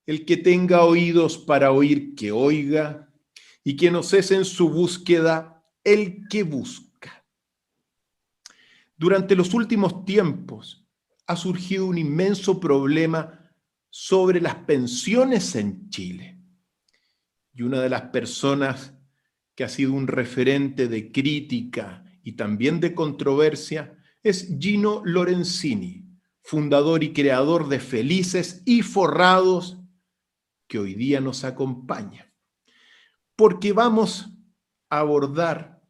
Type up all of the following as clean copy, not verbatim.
El que tenga oídos para oír, que oiga, y que no cese en su búsqueda el que busca. Durante los últimos tiempos ha surgido un inmenso problema sobre las pensiones en Chile. Y una de las personas que ha sido un referente de crítica y también de controversia es Gino Lorenzini, fundador y creador de Felices y Forrados, que hoy día nos acompaña. Porque vamos a abordar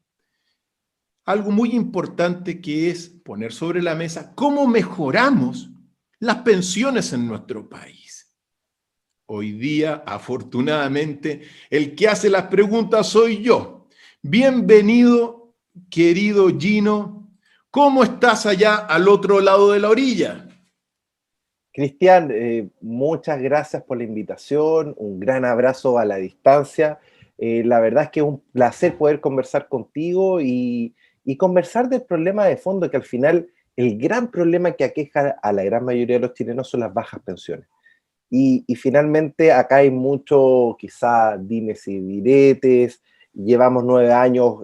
algo muy importante, que es poner sobre la mesa cómo mejoramos las pensiones en nuestro país. Hoy día, afortunadamente, el que hace las preguntas soy yo. Bienvenido, querido Gino. ¿Cómo estás allá al otro lado de la orilla? Cristian, muchas gracias por la invitación, un gran abrazo a la distancia. La verdad es que es un placer poder conversar contigo y conversar del problema de fondo, que al final el gran problema que aqueja a la gran mayoría de los chilenos son las bajas pensiones. Y finalmente acá hay mucho, quizá, dimes y diretes. Llevamos 9 años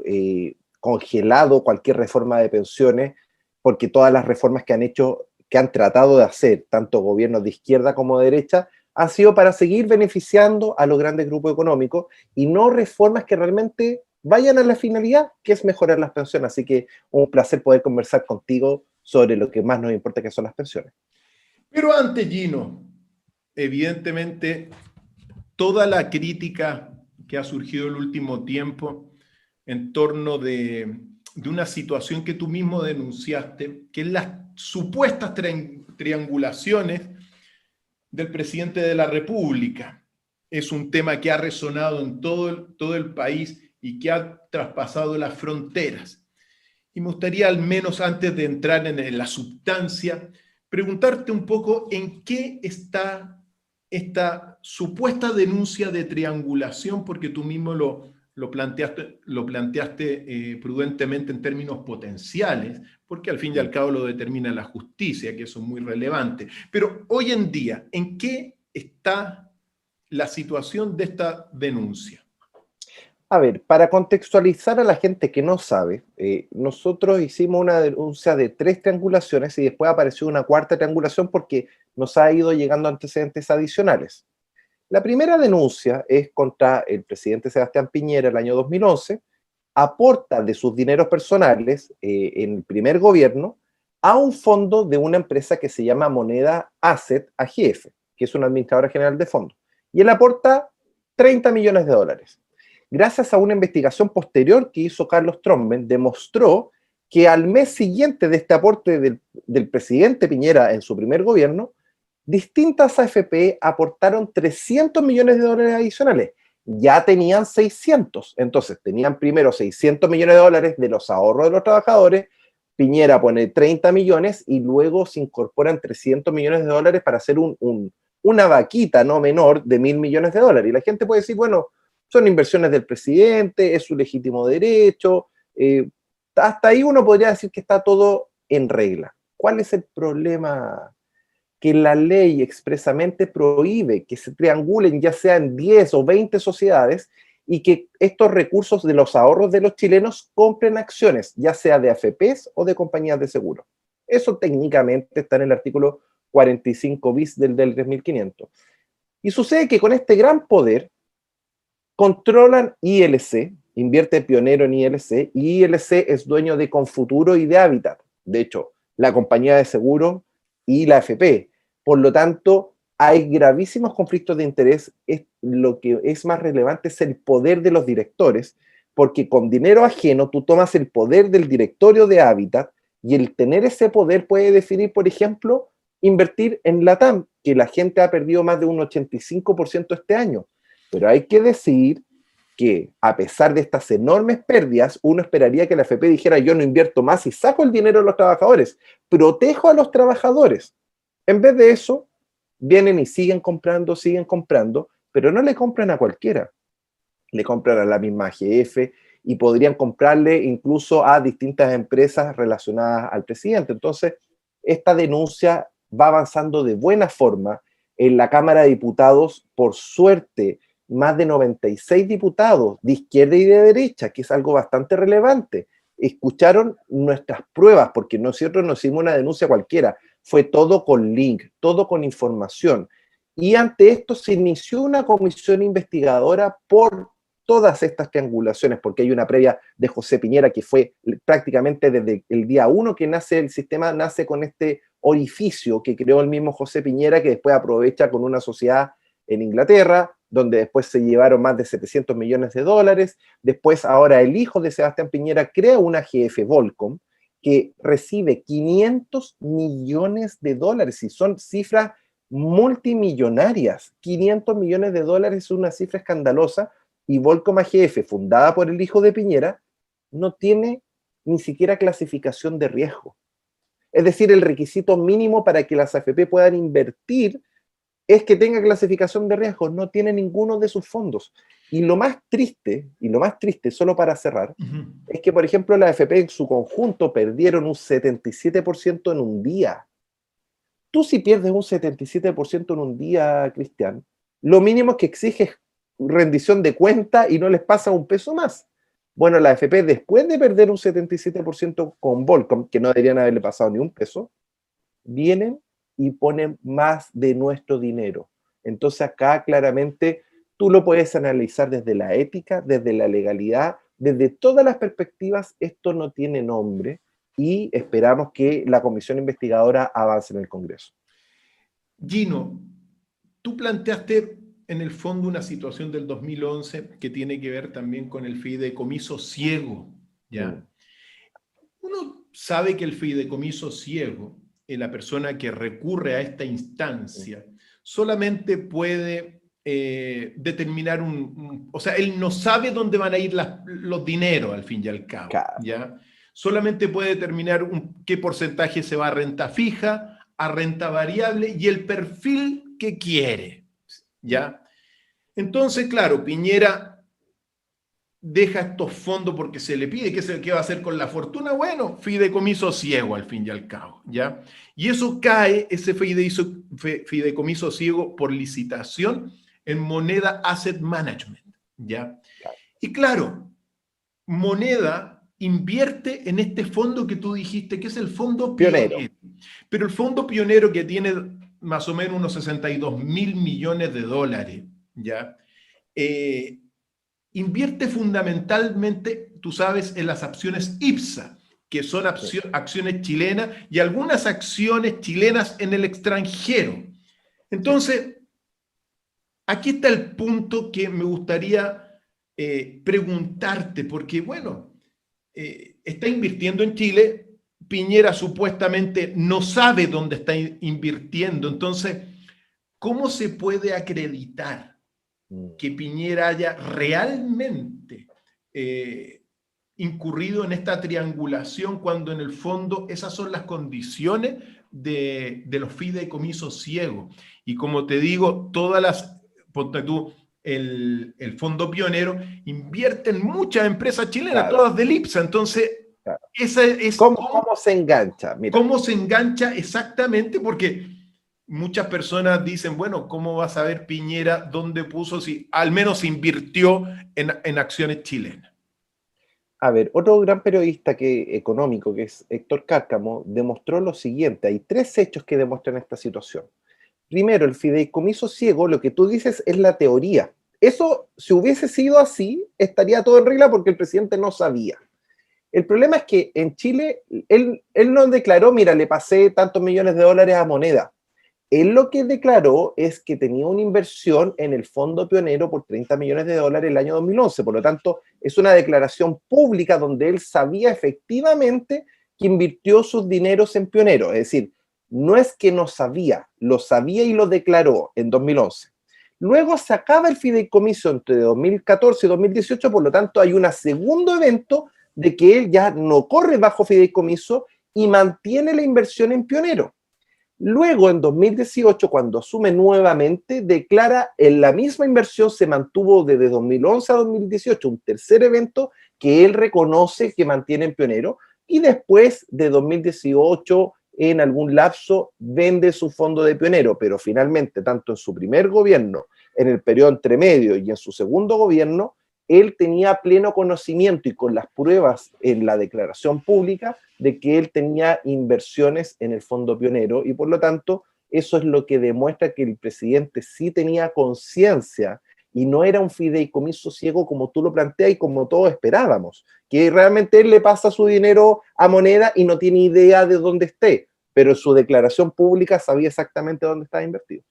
congelado cualquier reforma de pensiones, porque todas las reformas que han hecho, que han tratado de hacer, tanto gobiernos de izquierda como de derecha, han sido para seguir beneficiando a los grandes grupos económicos y no reformas que realmente vayan a la finalidad, que es mejorar las pensiones. Así que un placer poder conversar contigo sobre lo que más nos importa, que son las pensiones. Pero antes, Gino, evidentemente, toda la crítica que ha surgido el último tiempo en torno de una situación que tú mismo denunciaste, que es las supuestas triangulaciones del presidente de la República. Es un tema que ha resonado en todo el país y que ha traspasado las fronteras. Y me gustaría, al menos antes de entrar en la substancia, preguntarte un poco en qué está esta supuesta denuncia de triangulación, porque tú mismo lo planteaste prudentemente en términos potenciales, porque al fin y al cabo lo determina la justicia, que eso es muy relevante. Pero hoy en día, ¿en qué está la situación de esta denuncia? A ver, para contextualizar a la gente que no sabe, nosotros hicimos una denuncia de 3 triangulaciones y después apareció una 4ª triangulación porque nos ha ido llegando antecedentes adicionales. La primera denuncia es contra el presidente Sebastián Piñera el año 2011, aporta de sus dineros personales en el primer gobierno a un fondo de una empresa que se llama Moneda Asset AGF, que es una administradora general de fondos, y él aporta 30 millones de dólares. Gracias a una investigación posterior que hizo Carlos Tromben, demostró que al mes siguiente de este aporte del presidente Piñera en su primer gobierno, distintas AFP aportaron 300 millones de dólares adicionales. Ya tenían 600. Entonces, tenían primero 600 millones de dólares de los ahorros de los trabajadores, Piñera pone 30 millones y luego se incorporan 300 millones de dólares para hacer una vaquita no menor de 1.000 millones de dólares. Y la gente puede decir, bueno, son inversiones del presidente, es su legítimo derecho. Hasta ahí uno podría decir que está todo en regla. ¿Cuál es el problema? Que la ley expresamente prohíbe que se triangulen ya sea en 10 o 20 sociedades y que estos recursos de los ahorros de los chilenos compren acciones, ya sea de AFPs o de compañías de seguro. Eso técnicamente está en el artículo 45 bis del 3500. Y sucede que con este gran poder controlan ILC, invierte Pionero en ILC, y ILC es dueño de Confuturo y de Habitat. De hecho, la compañía de seguro y la AFP. Por lo tanto, hay gravísimos conflictos de interés. Lo que es más relevante es el poder de los directores, porque con dinero ajeno tú tomas el poder del directorio de Habitat y el tener ese poder puede definir, por ejemplo, invertir en LATAM, que la gente ha perdido más de un 85% este año. Pero hay que decir que a pesar de estas enormes pérdidas, uno esperaría que la AFP dijera yo no invierto más y saco el dinero de los trabajadores, protejo a los trabajadores. En vez de eso, vienen y siguen comprando, pero no le compran a cualquiera. Le compran a la misma AGF y podrían comprarle incluso a distintas empresas relacionadas al presidente. Entonces, esta denuncia va avanzando de buena forma. En la Cámara de Diputados, por suerte, más de 96 diputados de izquierda y de derecha, que es algo bastante relevante, escucharon nuestras pruebas, porque nosotros no hicimos una denuncia cualquiera, fue todo con link, todo con información. Y ante esto se inició una comisión investigadora por todas estas triangulaciones, porque hay una previa de José Piñera que fue prácticamente desde el día 1 que nace el sistema, nace con este orificio que creó el mismo José Piñera, que después aprovecha con una sociedad en Inglaterra, donde después se llevaron más de 700 millones de dólares. Después, ahora el hijo de Sebastián Piñera crea una GF Volcom que recibe 500 millones de dólares y son cifras multimillonarias. 500 millones de dólares es una cifra escandalosa y Volcom AGF, fundada por el hijo de Piñera, no tiene ni siquiera clasificación de riesgo. Es decir, el requisito mínimo para que las AFP puedan invertir es que tenga clasificación de riesgo, no tiene ninguno de sus fondos. Y lo más triste, solo para cerrar, es que, por ejemplo, las AFP en su conjunto perdieron un 77% en un día. Tú si pierdes un 77% en un día, Cristian, lo mínimo que exiges es rendición de cuenta y no les pasa un peso más. Bueno, la AFP, después de perder un 77% con Volcom, que no deberían haberle pasado ni un peso, vienen y ponen más de nuestro dinero. Entonces acá claramente tú lo puedes analizar desde la ética, desde la legalidad, desde todas las perspectivas. Esto no tiene nombre y esperamos que la comisión investigadora avance en el Congreso. Gino, tú planteaste en el fondo una situación del 2011 que tiene que ver también con el fideicomiso ciego, ¿ya? Uno sabe que el fideicomiso ciego, la persona que recurre a esta instancia, solamente puede determinar o sea, él no sabe dónde van a ir los dineros al fin y al cabo, ¿ya? Solamente puede determinar qué porcentaje se va a renta fija, a renta variable y el perfil que quiere, ¿ya? Entonces, claro, Piñera deja estos fondos porque se le pide. ¿Qué va a hacer con la fortuna? Bueno, fideicomiso ciego al fin y al cabo, ¿ya? Y eso cae, ese fideicomiso ciego por licitación en Moneda Asset Management, ¿ya? Y claro, Moneda invierte en este fondo que tú dijiste, que es el fondo pionero. Pero el fondo pionero que tiene más o menos unos 62.000 millones de dólares, ¿ya? Invierte fundamentalmente, tú sabes, en las acciones IPSA, que son acciones chilenas y algunas acciones chilenas en el extranjero. Entonces, aquí está el punto que me gustaría preguntarte, porque, bueno, está invirtiendo en Chile, Piñera supuestamente no sabe dónde está invirtiendo, entonces, ¿cómo se puede acreditar que Piñera haya realmente incurrido en esta triangulación cuando en el fondo esas son las condiciones de los fideicomisos ciegos? Y como te digo, ponte tú, el fondo pionero invierte en muchas empresas chilenas, todas del IPSA, entonces esa es ¿Cómo se engancha? Mira. ¿Cómo se engancha exactamente? Porque muchas personas dicen, bueno, ¿cómo va a saber Piñera dónde puso si al menos invirtió en acciones chilenas? A ver, otro gran periodista económico, que es Héctor Cárcamo, demostró lo siguiente. Hay 3 hechos que demuestran esta situación. Primero, el fideicomiso ciego, lo que tú dices es la teoría. Eso, si hubiese sido así, estaría todo en regla porque el presidente no sabía. El problema es que en Chile, él no declaró, mira, le pasé tantos millones de dólares a Moneda. Él lo que declaró es que tenía una inversión en el fondo pionero por 30 millones de dólares el año 2011. Por lo tanto, es una declaración pública donde él sabía efectivamente que invirtió sus dineros en pionero. Es decir, no es que no sabía, lo sabía y lo declaró en 2011. Luego se acaba el fideicomiso entre 2014 y 2018, por lo tanto hay un segundo evento de que él ya no corre bajo fideicomiso y mantiene la inversión en pionero. Luego, en 2018, cuando asume nuevamente, declara en la misma inversión, se mantuvo desde 2011 a 2018, un tercer evento que él reconoce que mantiene en pionero, y después de 2018 en algún lapso vende su fondo de pionero, pero finalmente, tanto en su primer gobierno, en el periodo entremedio y en su segundo gobierno, él tenía pleno conocimiento y con las pruebas en la declaración pública de que él tenía inversiones en el fondo pionero y por lo tanto eso es lo que demuestra que el presidente sí tenía conciencia y no era un fideicomiso ciego como tú lo planteas y como todos esperábamos, que realmente él le pasa su dinero a Moneda y no tiene idea de dónde esté, pero en su declaración pública sabía exactamente dónde estaba invertido.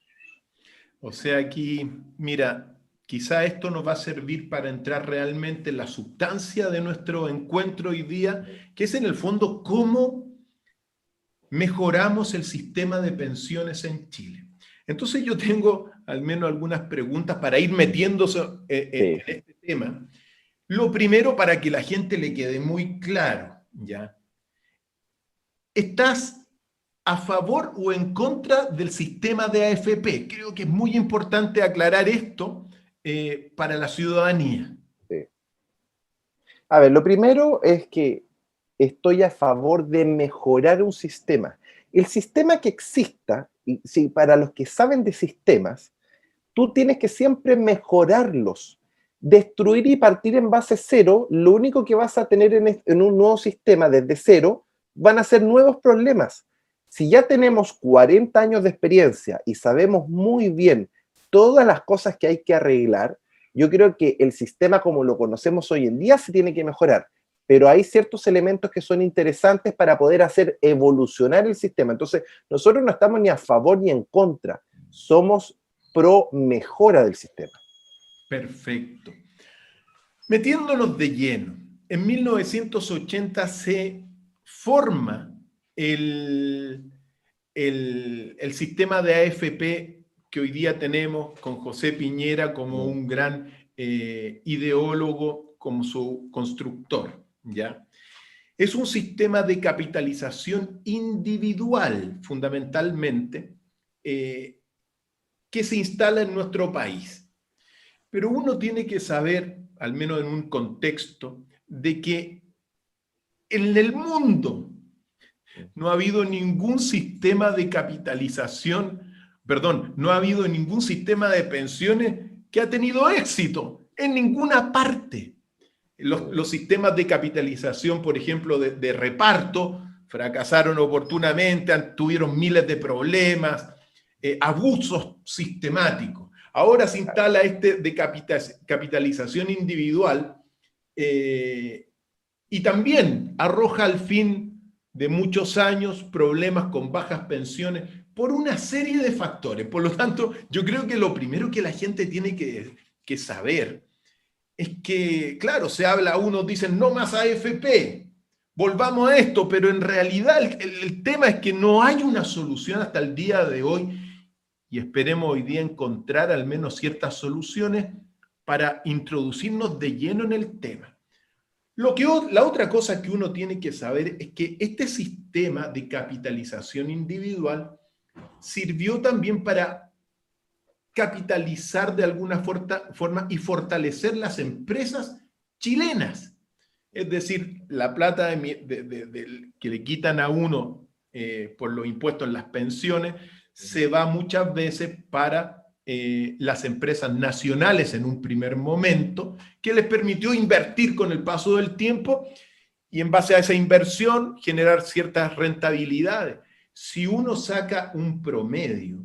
O sea, aquí, mira, quizá esto nos va a servir para entrar realmente en la sustancia de nuestro encuentro hoy día, que es en el fondo cómo mejoramos el sistema de pensiones en Chile. Entonces yo tengo al menos algunas preguntas para ir metiéndose Sí. en este tema. Lo primero, para que la gente le quede muy claro, ¿ya? ¿Estás a favor o en contra del sistema de AFP? Creo que es muy importante aclarar esto para la ciudadanía. Sí. A ver, lo primero es que estoy a favor de mejorar un sistema. El sistema que exista, y sí, para los que saben de sistemas, tú tienes que siempre mejorarlos. Destruir y partir en base cero, lo único que vas a tener en un nuevo sistema desde cero van a ser nuevos problemas. Si ya tenemos 40 años de experiencia y sabemos muy bien todas las cosas que hay que arreglar, yo creo que el sistema como lo conocemos hoy en día se tiene que mejorar, pero hay ciertos elementos que son interesantes para poder hacer evolucionar el sistema. Entonces, nosotros no estamos ni a favor ni en contra, somos pro mejora del sistema. Perfecto. Metiéndonos de lleno, en 1980 se forma el sistema de AFP que hoy día tenemos con José Piñera como un gran ideólogo, como su constructor, ¿ya? Es un sistema de capitalización individual, fundamentalmente, que se instala en nuestro país. Pero uno tiene que saber, al menos en un contexto, de que en el mundo no ha habido ningún sistema de capitalización, perdón, no ha habido ningún sistema de pensiones que ha tenido éxito en ninguna parte. Los sistemas de capitalización, por ejemplo, de reparto, fracasaron oportunamente, tuvieron miles de problemas, abusos sistemáticos. Ahora se instala este de capitalización individual y también arroja al fin de muchos años problemas con bajas pensiones por una serie de factores. Por lo tanto, yo creo que lo primero que la gente tiene que saber es que, claro, se habla, unos dicen no más AFP, volvamos a esto, pero en realidad el tema es que no hay una solución hasta el día de hoy y esperemos hoy día encontrar al menos ciertas soluciones para introducirnos de lleno en el tema. La otra cosa que uno tiene que saber es que este sistema de capitalización individual sirvió también para capitalizar de alguna forma y fortalecer las empresas chilenas. Es decir, la plata que le quitan a uno por los impuestos en las pensiones se va muchas veces para las empresas nacionales en un primer momento, que les permitió invertir con el paso del tiempo y en base a esa inversión generar ciertas rentabilidades. Si uno saca un promedio,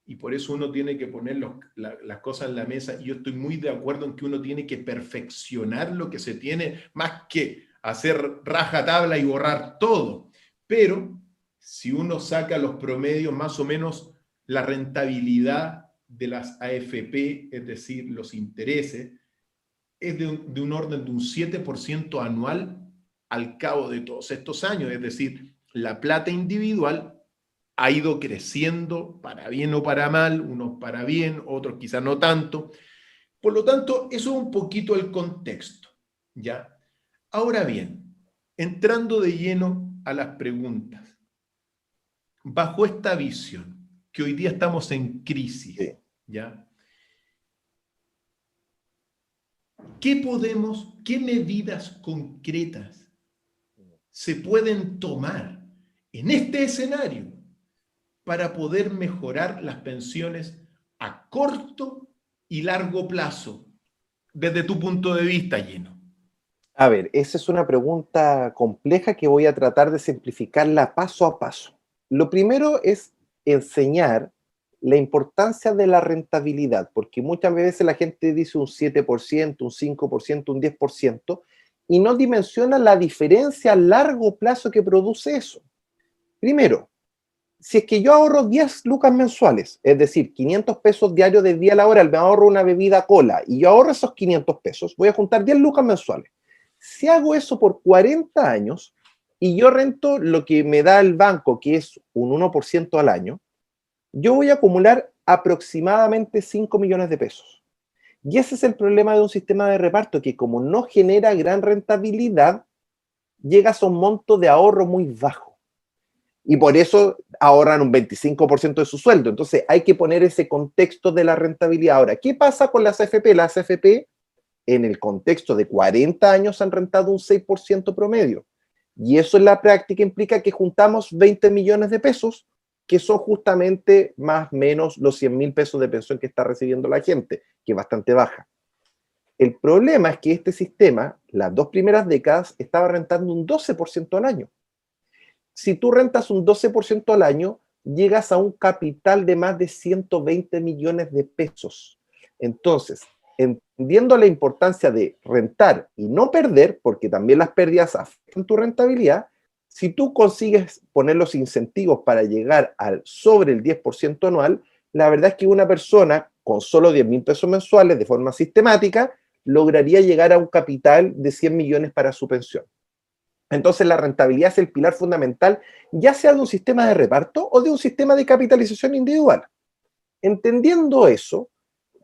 y por eso uno tiene que poner las cosas en la mesa, y yo estoy muy de acuerdo en que uno tiene que perfeccionar lo que se tiene, más que hacer rajatabla y borrar todo. Pero si uno saca los promedios, más o menos la rentabilidad de las AFP, es decir, los intereses, es de un orden de un 7% anual al cabo de todos estos años. Es decir, la plata individual ha ido creciendo para bien o para mal, unos para bien, otros quizás no tanto. Por lo tanto, eso es un poquito el contexto, ¿ya? Ahora bien, entrando de lleno a las preguntas, bajo esta visión, que hoy día estamos en crisis, Sí. ¿ya? ¿Qué medidas concretas se pueden tomar en este escenario para poder mejorar las pensiones a corto y largo plazo, desde tu punto de vista, Gino? A ver, esa es una pregunta compleja que voy a tratar de simplificarla paso a paso. Lo primero es enseñar la importancia de la rentabilidad, porque muchas veces la gente dice un 7%, un 5%, un 10%, y no dimensiona la diferencia a largo plazo que produce eso. Primero, si es que yo ahorro 10 lucas mensuales, es decir, 500 pesos diarios de día laboral, me ahorro una bebida cola, y yo ahorro esos 500 pesos, voy a juntar 10 lucas mensuales. Si hago eso por 40 años y yo rento lo que me da el banco, que es un 1% al año, yo voy a acumular aproximadamente 5 millones de pesos. Y ese es el problema de un sistema de reparto, que como no genera gran rentabilidad, llegas a un monto de ahorro muy bajo. Y por eso ahorran un 25% de su sueldo. Entonces hay que poner ese contexto de la rentabilidad. Ahora, ¿qué pasa con las AFP? Las AFP en el contexto de 40 años han rentado un 6% promedio. Y eso en la práctica implica que juntamos 20 millones de pesos, que son justamente más o menos los 100.000 pesos de pensión que está recibiendo la gente, que es bastante baja. El problema es que este sistema, las 2 primeras décadas, estaba rentando un 12% al año. Si tú rentas un 12% al año, llegas a un capital de más de 120 millones de pesos. Entonces, entendiendo la importancia de rentar y no perder, porque también las pérdidas afectan tu rentabilidad, si tú consigues poner los incentivos para llegar al sobre el 10% anual, la verdad es que una persona con solo 10.000 pesos mensuales de forma sistemática lograría llegar a un capital de 100 millones para su pensión. Entonces la rentabilidad es el pilar fundamental, ya sea de un sistema de reparto o de un sistema de capitalización individual. Entendiendo eso,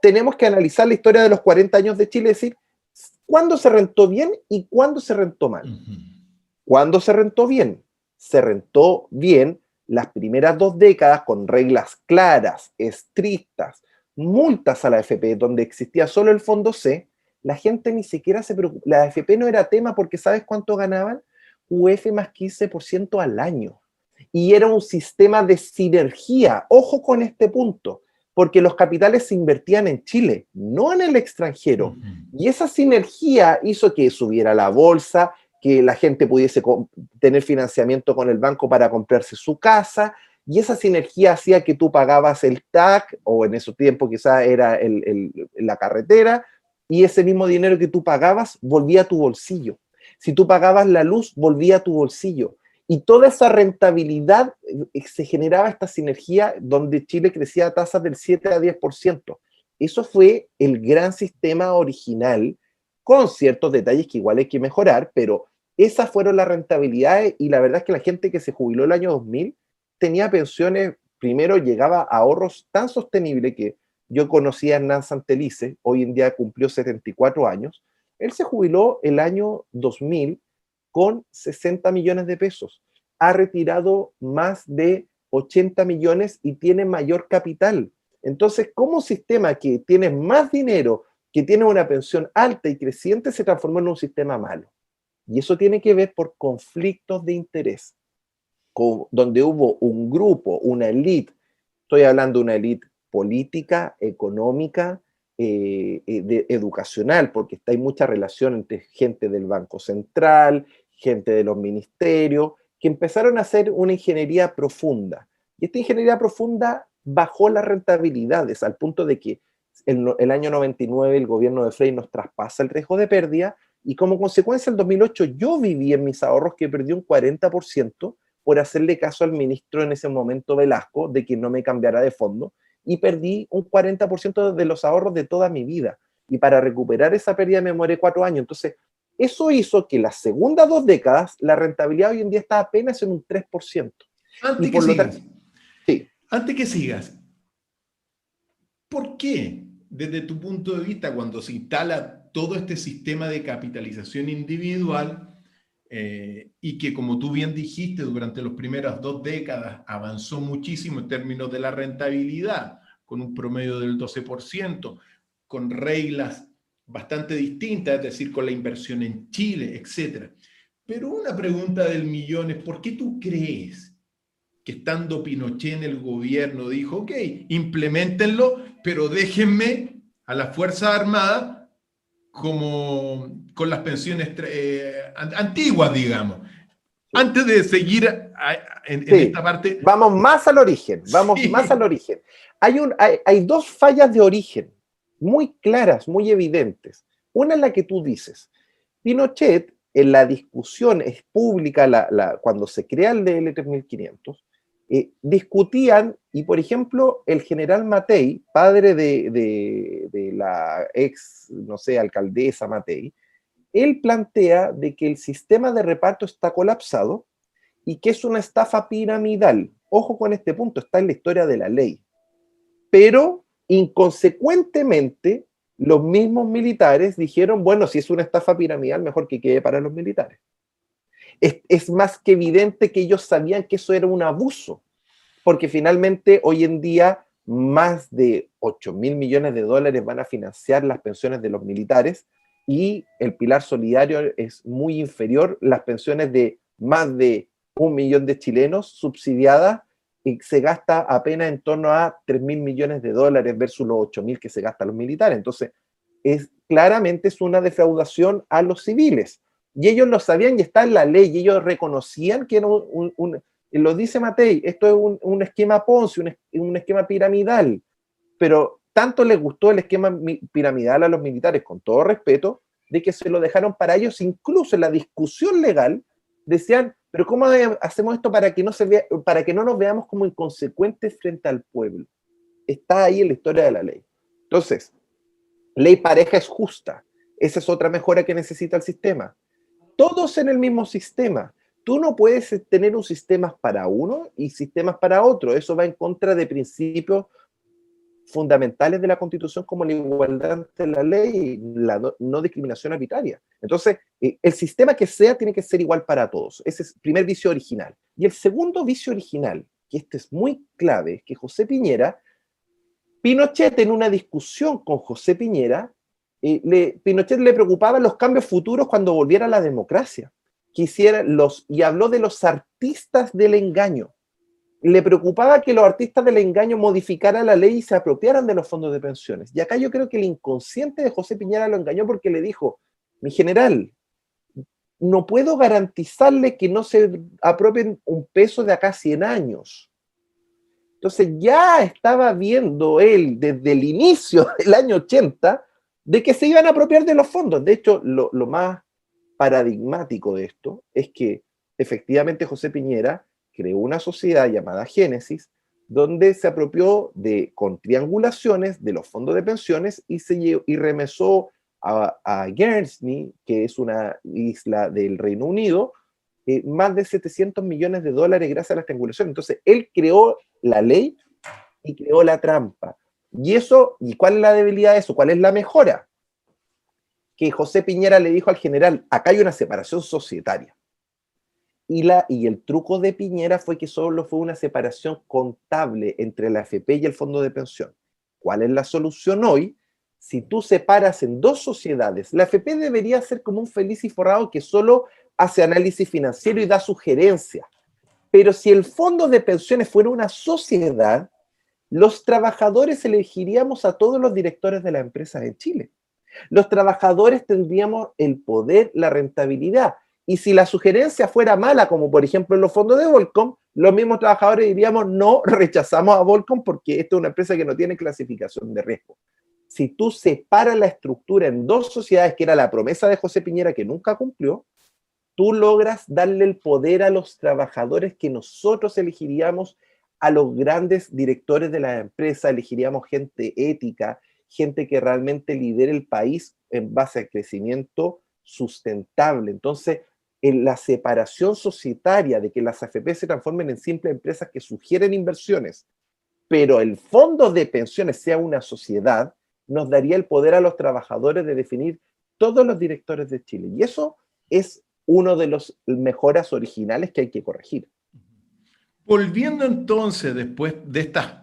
tenemos que analizar la historia de los 40 años de Chile, es decir, cuándo se rentó bien y cuándo se rentó mal. ¿Cuándo se rentó bien? Se rentó bien las primeras 2 décadas con reglas claras, estrictas, multas a la AFP, donde existía solo el fondo C. La gente ni siquiera se preocupaba. La AFP no era tema porque ¿sabes cuánto ganaban? UF más 15% al año. Y era un sistema de sinergia. Ojo con este punto, porque los capitales se invertían en Chile, no en el extranjero. Y esa sinergia hizo que subiera la bolsa, que la gente pudiese tener financiamiento con el banco para comprarse su casa, y esa sinergia hacía que tú pagabas el TAC, o en ese tiempo quizá era la carretera, y ese mismo dinero que tú pagabas volvía a tu bolsillo. Si tú pagabas la luz, volvía a tu bolsillo. Y toda esa rentabilidad se generaba esta sinergia donde Chile crecía a tasas del 7 a 10%. Eso fue el gran sistema original, con ciertos detalles que igual hay que mejorar, pero esas fueron las rentabilidades y la verdad es que la gente que se jubiló el año 2000 tenía pensiones, primero llegaba a ahorros tan sostenibles que yo conocía a Hernán Santelice, hoy en día cumplió 74 años, él se jubiló el año 2000 con 60 millones de pesos. Ha retirado más de 80 millones y tiene mayor capital. Entonces, como un sistema que tiene más dinero, que tiene una pensión alta y creciente, se transformó en un sistema malo. Y eso tiene que ver por conflictos de interés, donde hubo un grupo, una élite, estoy hablando de una élite política, económica, educacional, porque hay mucha relación entre gente del Banco Central, gente de los ministerios, que empezaron a hacer una ingeniería profunda. Y esta ingeniería profunda bajó las rentabilidades al punto de que en el año 99 el gobierno de Frei nos traspasa el riesgo de pérdida y como consecuencia en 2008 yo viví en mis ahorros que perdí un 40% por hacerle caso al ministro en ese momento Velasco de que no me cambiara de fondo y perdí un 40% de los ahorros de toda mi vida. Y para recuperar esa pérdida me demoré 4 años. Entonces, eso hizo que las segundas 2 décadas, la rentabilidad hoy en día está apenas en un 3%. Antes Y que por lo tanto, sigas, sí. antes que sigas, ¿por qué, desde tu punto de vista, cuando se instala todo este sistema de capitalización individual, y que, como tú bien dijiste, durante las primeras 2 décadas avanzó muchísimo en términos de la rentabilidad, con un promedio del 12%, con reglas bastante distintas, es decir, con la inversión en Chile, etcétera? Pero una pregunta del millón es, ¿por qué tú crees que estando Pinochet en el gobierno dijo, ok, implementenlo, pero déjenme a las Fuerzas Armadas como con las pensiones antiguas, digamos. Antes de seguir en Sí, esta parte. vamos más al origen, vamos más al Sí, origen. Hay dos fallas de origen muy claras, muy evidentes. Una es la que tú dices. Pinochet, en la discusión es pública, cuando se crea el DL 3500, discutían, y por ejemplo, el general Matei, padre de la ex, no sé, alcaldesa Matei, él plantea de que el sistema de reparto está colapsado y que es una estafa piramidal. Ojo con este punto, está en la historia de la ley. Pero inconsecuentemente, los mismos militares dijeron, bueno, si es una estafa piramidal, mejor que quede para los militares. Es más que evidente que ellos sabían que eso era un abuso, porque finalmente hoy en día más de 8.000 millones de dólares van a financiar las pensiones de los militares y el pilar solidario es muy inferior, las pensiones de más de 1 millón de chilenos subsidiadas y se gasta apenas en torno a 3.000 millones de dólares versus los 8.000 que se gastan los militares. Entonces, claramente es una defraudación a los civiles. Y ellos lo sabían y está en la ley, y ellos reconocían que era lo dice Matei, esto es un esquema Ponzi, un esquema piramidal, pero tanto les gustó el esquema piramidal a los militares, con todo respeto, de que se lo dejaron para ellos, incluso en la discusión legal, decían, pero ¿cómo hacemos esto para que para que no nos veamos como inconsecuentes frente al pueblo? Está ahí en la historia de la ley. Entonces, ley pareja es justa. Esa es otra mejora que necesita el sistema. Todos en el mismo sistema. Tú no puedes tener un sistema para uno y sistemas para otro. Eso va en contra de principios fundamentales de la Constitución como la igualdad ante la ley y la no discriminación arbitraria. Entonces, el sistema que sea tiene que ser igual para todos. Ese es el primer vicio original. Y el segundo vicio original, que este es muy clave, es que José Piñera, Pinochet en una discusión con José Piñera, Pinochet le preocupaban los cambios futuros cuando volviera a la democracia. Y habló de los artistas del engaño. Le preocupaba que los artistas del engaño modificaran la ley y se apropiaran de los fondos de pensiones. Y acá yo creo que el inconsciente de José Piñera lo engañó porque le dijo, mi general, no puedo garantizarle que no se apropien un peso de acá a 100 años. Entonces ya estaba viendo él desde el inicio del año 80 de que se iban a apropiar de los fondos. De hecho, lo más paradigmático de esto es que efectivamente José Piñera creó una sociedad llamada Génesis, donde se apropió con triangulaciones de los fondos de pensiones y remesó a Guernsey, que es una isla del Reino Unido, más de 700 millones de dólares gracias a las triangulaciones. Entonces, él creó la ley y creó la trampa. ¿Y cuál es la debilidad de eso? ¿Cuál es la mejora? Que José Piñera le dijo al general, acá hay una separación societaria. Y el truco de Piñera fue que solo fue una separación contable entre la AFP y el fondo de pensión. ¿Cuál es la solución hoy? Si tú separas en dos sociedades, la AFP debería ser como un feliz y forrado que solo hace análisis financiero y da sugerencias. Pero si el fondo de pensiones fuera una sociedad, los trabajadores elegiríamos a todos los directores de las empresas en Chile. Los trabajadores tendríamos el poder, la rentabilidad. Y si la sugerencia fuera mala, como por ejemplo en los fondos de Volcom, los mismos trabajadores diríamos, no, rechazamos a Volcom porque esta es una empresa que no tiene clasificación de riesgo. Si tú separas la estructura en dos sociedades, que era la promesa de José Piñera que nunca cumplió, tú logras darle el poder a los trabajadores que nosotros elegiríamos a los grandes directores de la empresa, elegiríamos gente ética, gente que realmente lidere el país en base al crecimiento sustentable. Entonces, en la separación societaria de que las AFP se transformen en simples empresas que sugieren inversiones, pero el fondo de pensiones sea una sociedad, nos daría el poder a los trabajadores de definir todos los directores de Chile. Y eso es uno de los mejoras originales que hay que corregir. Volviendo entonces, después de estas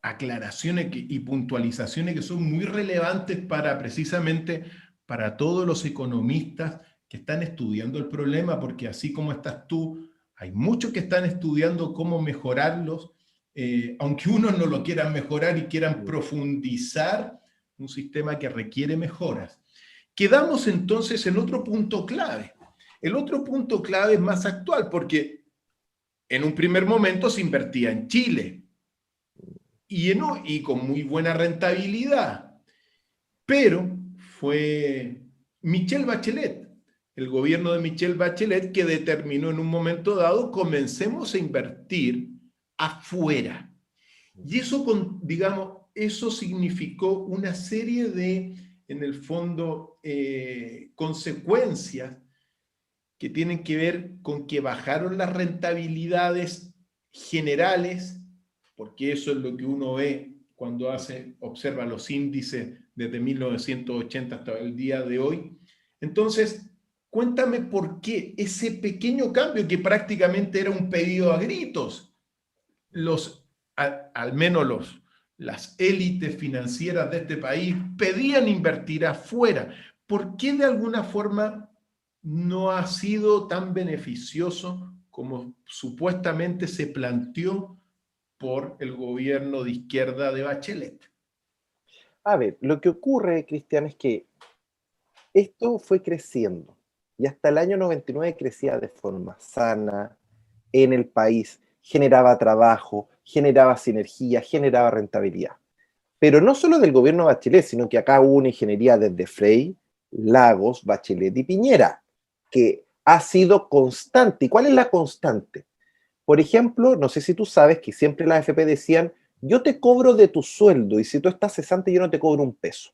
aclaraciones y puntualizaciones que son muy relevantes precisamente para todos los economistas que están estudiando el problema, porque así como estás tú, hay muchos que están estudiando cómo mejorarlos, aunque unos no lo quieran mejorar y quieran profundizar un sistema que requiere mejoras. Quedamos entonces en otro punto clave. El otro punto clave es más actual, porque en un primer momento se invertía en Chile y con muy buena rentabilidad, pero fue Michelle Bachelet, el gobierno de Michelle Bachelet, que determinó en un momento dado: comencemos a invertir afuera. Y eso, digamos, eso significó una serie de, en el fondo, consecuencias que tienen que ver con que bajaron las rentabilidades generales, porque eso es lo que uno ve cuando observa los índices desde 1980 hasta el día de hoy. Entonces, cuéntame por qué ese pequeño cambio, que prácticamente era un pedido a gritos, al menos las élites financieras de este país pedían invertir afuera. ¿Por qué de alguna forma no ha sido tan beneficioso como supuestamente se planteó por el gobierno de izquierda de Bachelet? A ver, lo que ocurre, Cristian, es que esto fue creciendo y hasta el año 99 crecía de forma sana en el país, generaba trabajo, generaba sinergia, generaba rentabilidad. Pero no solo del gobierno Bachelet, sino que acá hubo una ingeniería desde Frei, Lagos, Bachelet y Piñera, que ha sido constante. ¿Y cuál es la constante? Por ejemplo, no sé si tú sabes que siempre las AFP decían: yo te cobro de tu sueldo y si tú estás cesante yo no te cobro un peso.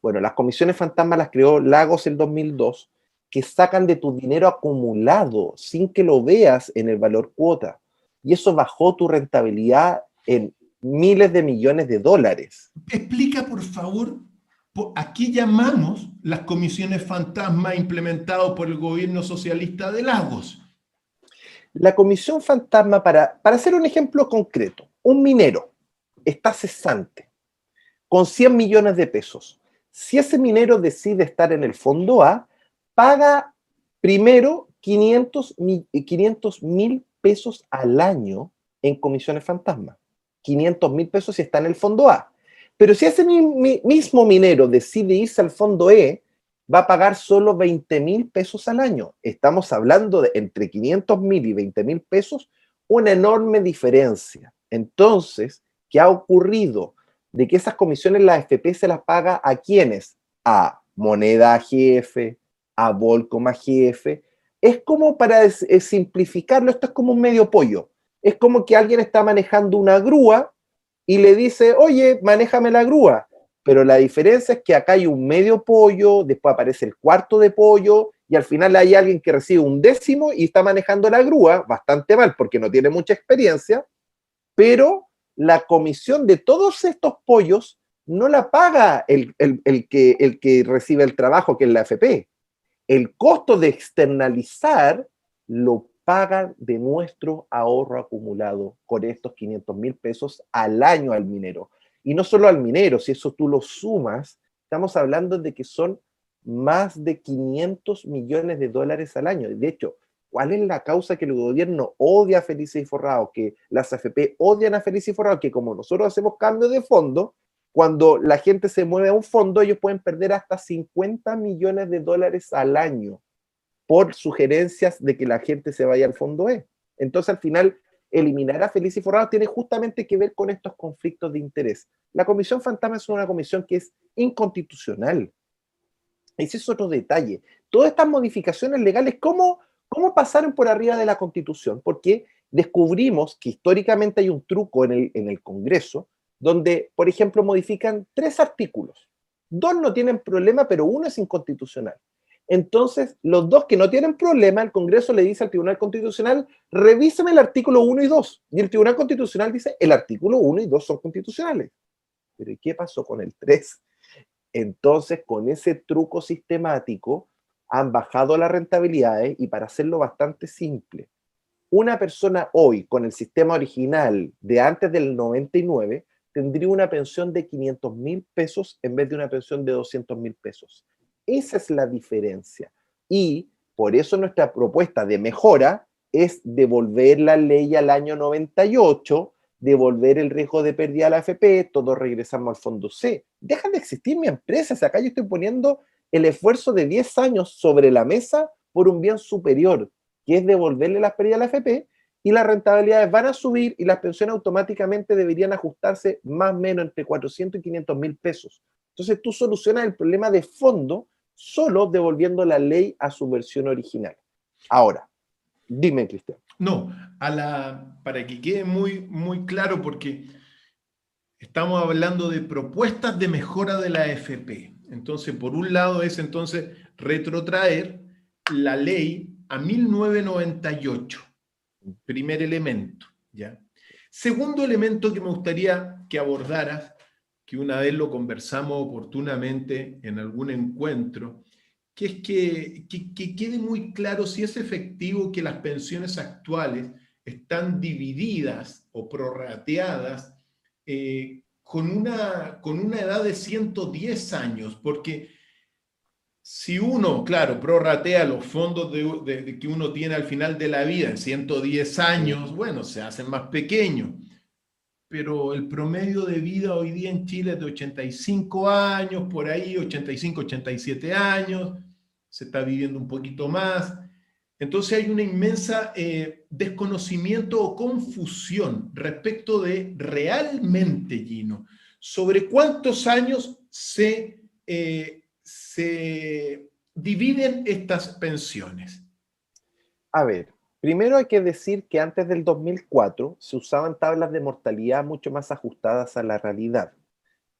Bueno, las comisiones fantasma las creó Lagos en 2002, que sacan de tu dinero acumulado sin que lo veas en el valor cuota. Y eso bajó tu rentabilidad en miles de millones de dólares. Explica, por favor, ¿a qué llamamos las comisiones fantasma implementadas por el gobierno socialista de Lagos? La comisión fantasma, para hacer un ejemplo concreto, un minero está cesante con 100 millones de pesos. Si ese minero decide estar en el fondo A, paga primero 500.000 pesos al año en comisiones fantasma. 500.000 pesos si está en el fondo A. Pero si ese mismo minero decide irse al fondo E, va a pagar solo 20.000 pesos al año. Estamos hablando de entre 500.000 y 20.000 pesos, una enorme diferencia. Entonces, ¿qué ha ocurrido? De que esas comisiones la AFP se las paga ¿a quiénes? A Moneda AGF, a Volcom AGF. Es como, para simplificarlo, esto es como un medio pollo. Es como que alguien está manejando una grúa y le dice: oye, manéjame la grúa. Pero la diferencia es que acá hay un medio pollo, después aparece el cuarto de pollo, y al final hay alguien que recibe un décimo y está manejando la grúa, bastante mal porque no tiene mucha experiencia, pero la comisión de todos estos pollos no la paga el que recibe el trabajo, que es la AFP. El costo de externalizar lo pagan de nuestro ahorro acumulado con estos 500.000 pesos al año al minero. Y no solo al minero, si eso tú lo sumas, estamos hablando de que son más de 500 millones de dólares al año. De hecho, ¿cuál es la causa que el gobierno odia a Felices y Forrado? Que las AFP odian a Felices y Forrado, que como nosotros hacemos cambio de fondo, cuando la gente se mueve a un fondo, ellos pueden perder hasta 50 millones de dólares al año por sugerencias de que la gente se vaya al fondo E. Entonces, al final, eliminar a Felices y Forrado tiene justamente que ver con estos conflictos de interés. La comisión fantasma es una comisión que es inconstitucional. Ese es otro detalle. Todas estas modificaciones legales, ¿cómo pasaron por arriba de la Constitución? Porque descubrimos que históricamente hay un truco en el Congreso, donde, por ejemplo, modifican 3 artículos. 2 no tienen problema, pero 1 es inconstitucional. Entonces, los 2 que no tienen problema, el Congreso le dice al Tribunal Constitucional: revíseme el artículo 1 y 2. Y el Tribunal Constitucional dice: el artículo 1 y 2 son constitucionales. Pero ¿y qué pasó con el 3? Entonces, con ese truco sistemático, han bajado las rentabilidades y, para hacerlo bastante simple, una persona hoy con el sistema original de antes del 99 tendría una pensión de 500.000 pesos en vez de una pensión de 200.000 pesos. Esa es la diferencia. Y por eso nuestra propuesta de mejora es devolver la ley al año 98, devolver el riesgo de pérdida a la AFP, todos regresamos al fondo C. Dejan de existir mis empresas. Acá yo estoy poniendo el esfuerzo de 10 años sobre la mesa por un bien superior, que es devolverle las pérdidas a la AFP, y las rentabilidades van a subir y las pensiones automáticamente deberían ajustarse más o menos entre 400 y 500 mil pesos. Entonces tú solucionas el problema de fondo solo devolviendo la ley a su versión original. Ahora, dime, Cristian. No, para que quede muy, muy claro, porque estamos hablando de propuestas de mejora de la AFP. Entonces, por un lado es entonces retrotraer la ley a 1998, primer elemento, ¿ya? Segundo elemento que me gustaría que abordaras, que una vez lo conversamos oportunamente en algún encuentro, que es que quede muy claro si es efectivo que las pensiones actuales están divididas o prorrateadas con una edad de 110 años, porque si uno, claro, prorratea los fondos que uno tiene al final de la vida en 110 años, bueno, se hacen más pequeños, pero el promedio de vida hoy día en Chile es de 85 años, por ahí 85, 87 años, se está viviendo un poquito más. Entonces hay una inmensa desconocimiento o confusión respecto de realmente, Gino, sobre cuántos años se dividen estas pensiones. A ver, primero hay que decir que antes del 2004 se usaban tablas de mortalidad mucho más ajustadas a la realidad.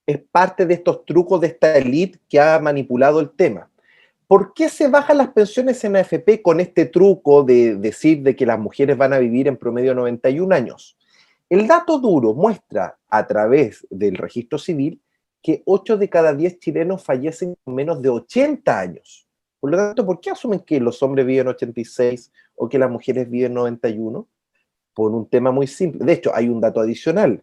Es parte de estos trucos de esta élite que ha manipulado el tema. ¿Por qué se bajan las pensiones en AFP con este truco de decir de que las mujeres van a vivir en promedio 91 años? El dato duro muestra a través del registro civil que 8 de cada 10 chilenos fallecen con menos de 80 años. Por lo tanto, ¿por qué asumen que los hombres viven 86 o que las mujeres viven 91? Por un tema muy simple. De hecho, hay un dato adicional.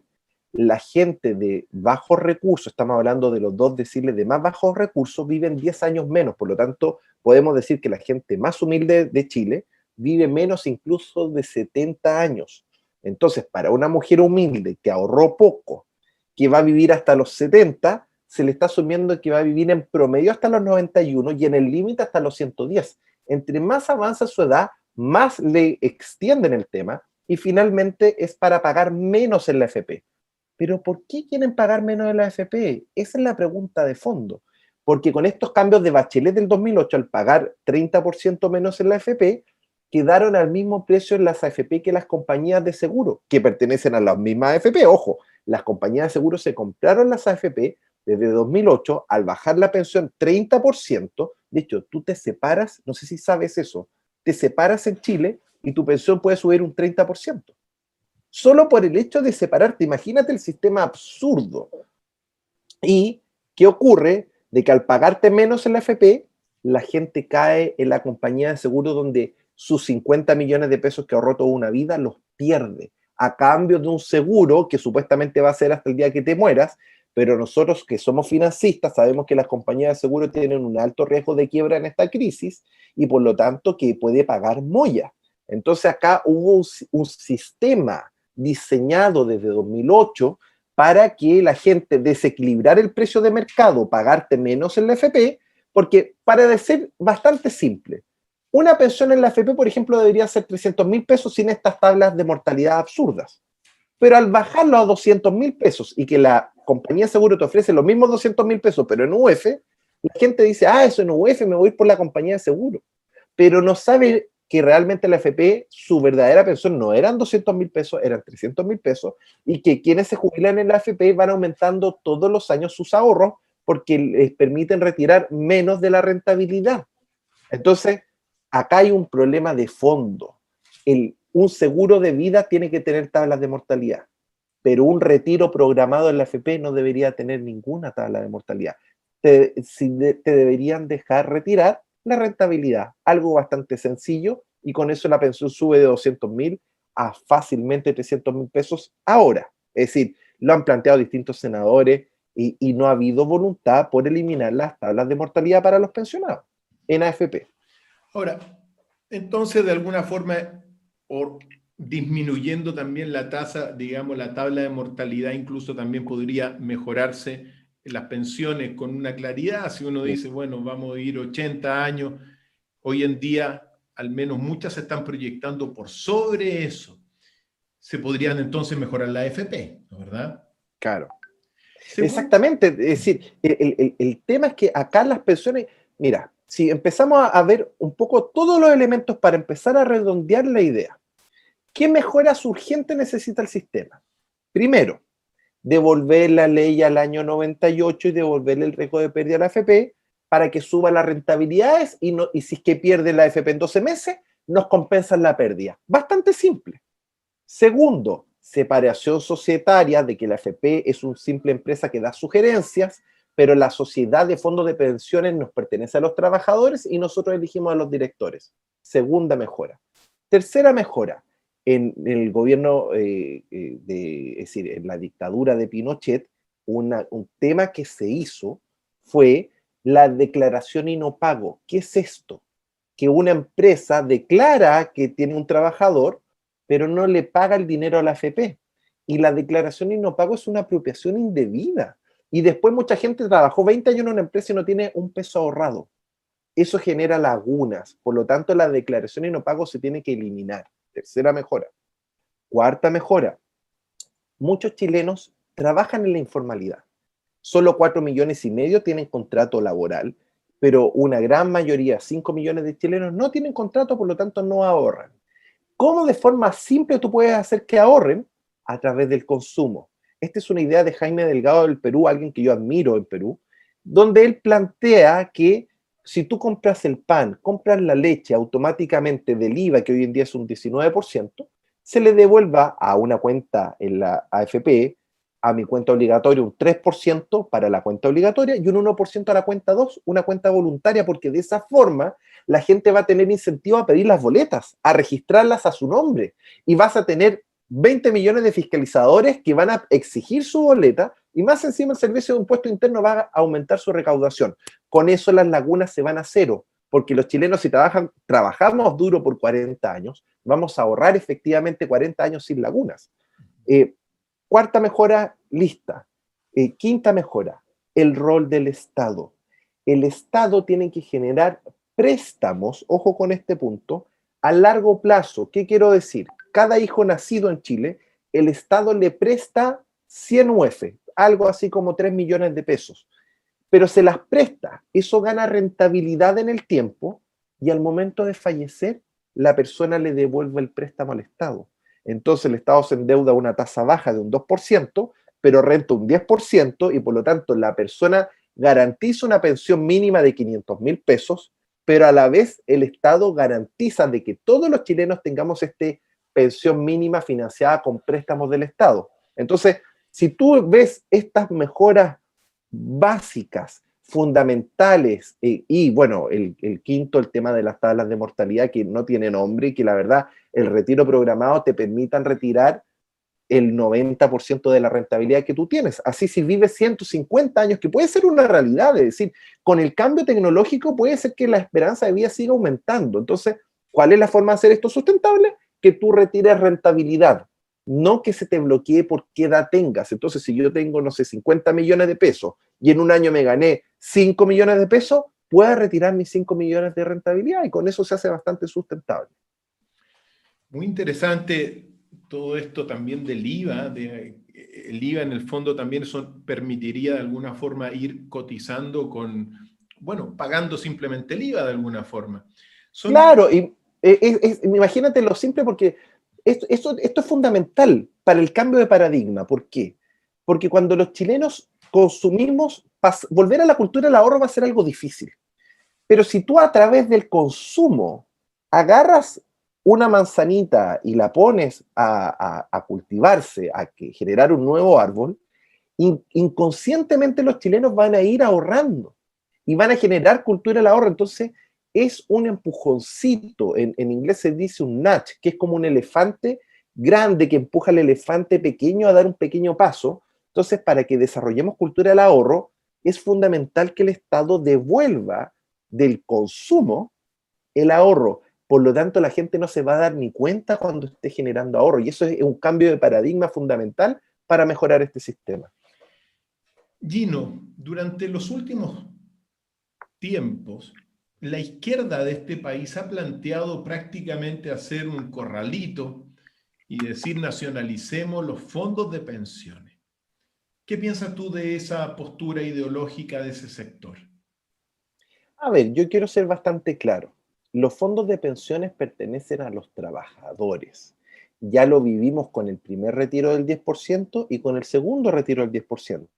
La gente de bajos recursos, estamos hablando de los dos deciles de más bajos recursos, viven 10 años menos. Por lo tanto, podemos decir que la gente más humilde de Chile vive menos incluso de 70 años. Entonces, para una mujer humilde que ahorró poco, que va a vivir hasta los 70, se le está asumiendo que va a vivir en promedio hasta los 91 y en el límite hasta los 110. Entre más avanza su edad, más le extienden el tema y finalmente es para pagar menos en la AFP. Pero ¿por qué quieren pagar menos en la AFP? Esa es la pregunta de fondo. Porque con estos cambios de Bachelet del 2008, al pagar 30% menos en la AFP, quedaron al mismo precio en las AFP que las compañías de seguro, que pertenecen a las mismas AFP. Ojo, las compañías de seguro se compraron las AFP desde 2008, al bajar la pensión 30%. De hecho, tú te separas, no sé si sabes eso, te separas en Chile y tu pensión puede subir un 30%. Solo por el hecho de separarte. Imagínate el sistema absurdo. ¿Y qué ocurre? De que al pagarte menos en la AFP, la gente cae en la compañía de seguro donde sus 50 millones de pesos que ahorró toda una vida los pierde a cambio de un seguro que supuestamente va a ser hasta el día que te mueras, pero nosotros que somos financistas sabemos que las compañías de seguro tienen un alto riesgo de quiebra en esta crisis y por lo tanto que puede pagar molla. Entonces acá hubo un sistema diseñado desde 2008 para que la gente desequilibrar el precio de mercado, pagarte menos en la AFP, porque para decir bastante simple, una pensión en la AFP, por ejemplo, debería ser 300.000 pesos sin estas tablas de mortalidad absurdas. Pero al bajarlo a 200.000 pesos y que la compañía de seguro te ofrece los mismos 200.000 pesos, pero en UF, la gente dice, eso en UF me voy por la compañía de seguro. Pero no sabe que realmente la AFP, su verdadera pensión no eran 200.000 pesos, eran 300.000 pesos, y que quienes se jubilan en la AFP van aumentando todos los años sus ahorros porque les permiten retirar menos de la rentabilidad. Entonces, acá hay un problema de fondo. Un seguro de vida tiene que tener tablas de mortalidad, pero un retiro programado en la AFP no debería tener ninguna tabla de mortalidad. Te deberían dejar retirar la rentabilidad, algo bastante sencillo, y con eso la pensión sube de 200.000 a fácilmente 300.000 pesos ahora. Es decir, lo han planteado distintos senadores y no ha habido voluntad por eliminar las tablas de mortalidad para los pensionados en AFP. Ahora, entonces, de alguna forma, o disminuyendo también la tasa, digamos, la tabla de mortalidad, incluso también podría mejorarse las pensiones con una claridad. Si uno dice, bueno, vamos a ir 80 años, hoy en día al menos muchas se están proyectando por sobre eso. Se podrían entonces mejorar la AFP, ¿no? ¿Verdad? Claro. Según, Exactamente, es decir, el tema es que acá las pensiones, mira, si empezamos a ver un poco todos los elementos para empezar a redondear la idea, ¿qué mejoras urgentes necesita el sistema? Primero, devolver la ley al año 98 y devolverle el riesgo de pérdida a la AFP para que suba las rentabilidades y si es que pierde la AFP en 12 meses, nos compensan la pérdida. Bastante simple. Segundo, separación societaria de que la AFP es una simple empresa que da sugerencias, pero la sociedad de fondos de pensiones nos pertenece a los trabajadores y nosotros elegimos a los directores. Segunda mejora. Tercera mejora. En el gobierno, es decir, en la dictadura de Pinochet, un tema que se hizo fue la declaración y no pago. ¿Qué es esto? Que una empresa declara que tiene un trabajador, pero no le paga el dinero a la AFP. Y la declaración y no pago es una apropiación indebida. Y después mucha gente trabajó 20 años en una empresa y no tiene un peso ahorrado. Eso genera lagunas. Por lo tanto, la declaración y no pago se tiene que eliminar. Tercera mejora. Cuarta mejora. Muchos chilenos trabajan en la informalidad. Solo 4,5 millones tienen contrato laboral, pero una gran mayoría, 5 millones de chilenos, no tienen contrato, por lo tanto no ahorran. ¿Cómo de forma simple tú puedes hacer que ahorren? A través del consumo. Esta es una idea de Jaime Delgado del Perú, alguien que yo admiro en Perú, donde él plantea que si tú compras el pan, compras la leche automáticamente del IVA, que hoy en día es un 19%, se le devuelva a una cuenta en la AFP, a mi cuenta obligatoria un 3% para la cuenta obligatoria y un 1% a la cuenta 2, una cuenta voluntaria, porque de esa forma la gente va a tener incentivo a pedir las boletas, a registrarlas a su nombre, y vas a tener 20 millones de fiscalizadores que van a exigir su boleta, y más encima el servicio de impuesto interno va a aumentar su recaudación. Con eso las lagunas se van a cero, porque los chilenos, si trabajamos duro por 40 años, vamos a ahorrar efectivamente 40 años sin lagunas. Cuarta mejora, lista. Quinta mejora, el rol del Estado. El Estado tiene que generar préstamos, ojo con este punto, a largo plazo. ¿Qué quiero decir? Cada hijo nacido en Chile, el Estado le presta 100 UF, algo así como 3 millones de pesos, pero se las presta. Eso gana rentabilidad en el tiempo y al momento de fallecer, la persona le devuelve el préstamo al Estado. Entonces el Estado se endeuda a una tasa baja de un 2%, pero renta un 10% y por lo tanto la persona garantiza una pensión mínima de 500.000 pesos, pero a la vez el Estado garantiza de que todos los chilenos tengamos esta pensión mínima financiada con préstamos del Estado. Entonces, si tú ves estas mejoras básicas, fundamentales, y bueno, el quinto, el tema de las tablas de mortalidad, que no tiene nombre y que la verdad el retiro programado te permitan retirar el 90% de la rentabilidad que tú tienes. Así si vives 150 años, que puede ser una realidad, es decir, con el cambio tecnológico puede ser que la esperanza de vida siga aumentando. Entonces, ¿cuál es la forma de hacer esto sustentable? Que tú retires rentabilidad, no que se te bloquee por qué edad tengas. Entonces, si yo tengo, no sé, 50 millones de pesos y en un año me gané 5 millones de pesos, pueda retirar mis 5 millones de rentabilidad y con eso se hace bastante sustentable. muy interesante todo esto también del IVA. El IVA en el fondo también eso permitiría de alguna forma ir cotizando con, bueno, pagando simplemente el IVA de alguna forma. Claro, y imagínate lo simple porque esto es fundamental para el cambio de paradigma. ¿Por qué? Porque cuando los chilenos consumimos, volver a la cultura del ahorro va a ser algo difícil. Pero si tú a través del consumo agarras una manzanita y la pones a cultivarse, a generar un nuevo árbol, inconscientemente los chilenos van a ir ahorrando y van a generar cultura del ahorro. Entonces, es un empujoncito. En inglés se dice un nudge, que es como un elefante grande que empuja al elefante pequeño a dar un pequeño paso. Entonces, para que desarrollemos cultura del ahorro, es fundamental que el Estado devuelva del consumo el ahorro. Por lo tanto, la gente no se va a dar ni cuenta cuando esté generando ahorro. Y eso es un cambio de paradigma fundamental para mejorar este sistema. Gino, durante los últimos tiempos, la izquierda de este país ha planteado prácticamente hacer un corralito y decir nacionalicemos los fondos de pensiones. ¿Qué piensas tú de esa postura ideológica de ese sector? A ver, yo quiero ser bastante claro. Los fondos de pensiones pertenecen a los trabajadores. Ya lo vivimos con el primer retiro del 10% y con el segundo retiro del 10%.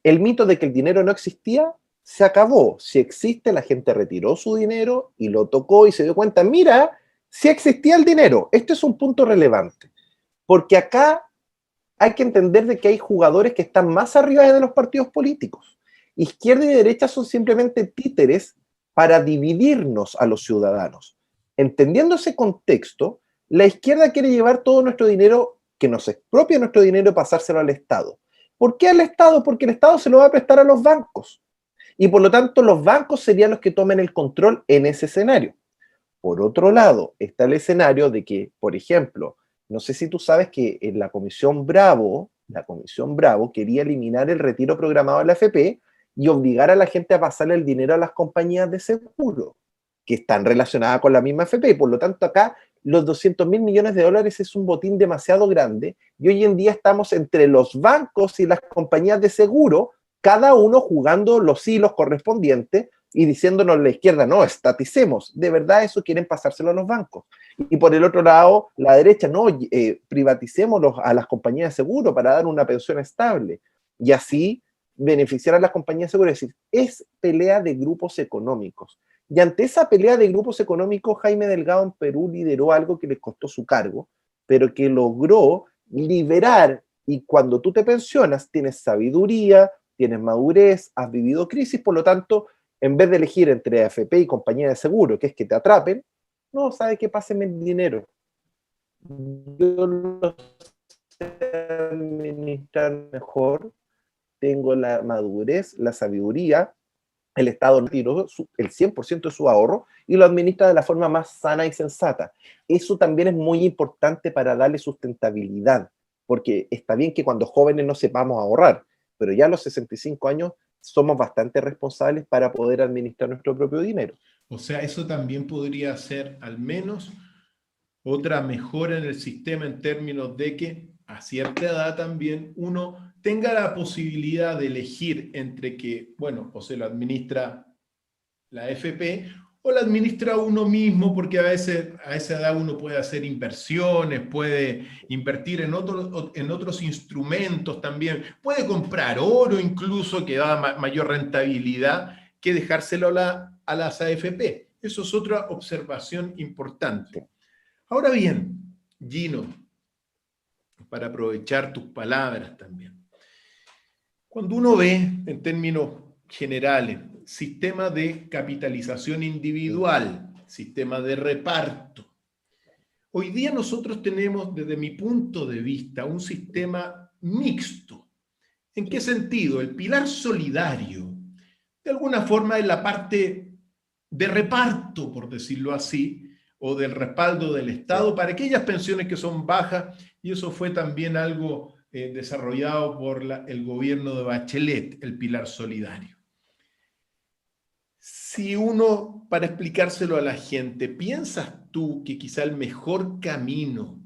El mito de que el dinero no existía se acabó. Si existe, la gente retiró su dinero y lo tocó y se dio cuenta, mira, si existía el dinero. Este es un punto relevante, porque acá hay que entender de que hay jugadores que están más arriba de los partidos políticos. Izquierda y derecha son simplemente títeres para dividirnos a los ciudadanos. Entendiendo ese contexto, la izquierda quiere llevar todo nuestro dinero, que nos expropia nuestro dinero, y pasárselo al Estado. ¿Por qué al Estado? Porque el Estado se lo va a prestar a los bancos. Y por lo tanto, los bancos serían los que tomen el control en ese escenario. Por otro lado, está el escenario de que, por ejemplo, no sé si tú sabes que en la Comisión Bravo quería eliminar el retiro programado de la AFP y obligar a la gente a pasarle el dinero a las compañías de seguro, que están relacionadas con la misma AFP. Por lo tanto, acá los 200.000 millones de dólares es un botín demasiado grande y hoy en día estamos entre los bancos y las compañías de seguro, cada uno jugando los hilos correspondientes y diciéndonos la izquierda, no, estaticemos. De verdad eso quieren pasárselo a los bancos. Y por el otro lado, la derecha, no, privaticemos a las compañías de seguro para dar una pensión estable. Y así beneficiar a las compañías de seguro. Es decir, es pelea de grupos económicos. Y ante esa pelea de grupos económicos, Jaime Delgado en Perú lideró algo que le costó su cargo, pero que logró liberar. Y cuando tú te pensionas, tienes sabiduría, tienes madurez, has vivido crisis, por lo tanto, en vez de elegir entre AFP y compañía de seguro, que es que te atrapen, no, ¿sabe qué? Pásenme el dinero. Yo lo sé administrar mejor, tengo la madurez, la sabiduría, el Estado retiró el 100% de su ahorro y lo administra de la forma más sana y sensata. Eso también es muy importante para darle sustentabilidad, porque está bien que cuando jóvenes no sepamos ahorrar, pero ya a los 65 años somos bastante responsables para poder administrar nuestro propio dinero. O sea, eso también podría ser al menos otra mejora en el sistema en términos de que a cierta edad también uno tenga la posibilidad de elegir entre que, bueno, o se lo administra la AFP o la administra uno mismo, porque a veces a esa edad uno puede hacer inversiones, puede invertir en otros instrumentos también, puede comprar oro incluso que da mayor rentabilidad que dejárselo a las AFP. Eso es otra observación importante. Ahora bien, Gino, para aprovechar tus palabras también, cuando uno ve en términos generales sistema de capitalización individual, sistema de reparto, hoy día nosotros tenemos, desde mi punto de vista, un sistema mixto. ¿En qué sentido? El pilar solidario, de alguna forma, es la parte de reparto, por decirlo así, o del respaldo del Estado para aquellas pensiones que son bajas, y eso fue también algo desarrollado por el gobierno de Bachelet, el pilar solidario. Si uno, para explicárselo a la gente, ¿piensas tú que quizá el mejor camino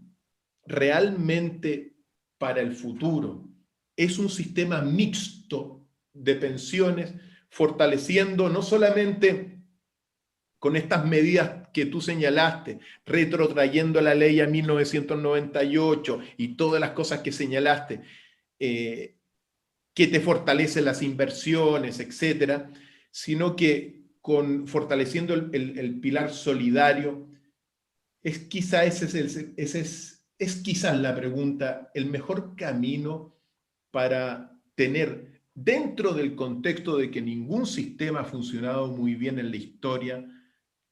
realmente para el futuro es un sistema mixto de pensiones, fortaleciendo no solamente con estas medidas que tú señalaste, retrotrayendo la ley a 1998 y todas las cosas que señalaste, que te fortalecen las inversiones, etcétera, sino que fortaleciendo el pilar solidario, es quizás la pregunta, el mejor camino para tener, dentro del contexto de que ningún sistema ha funcionado muy bien en la historia,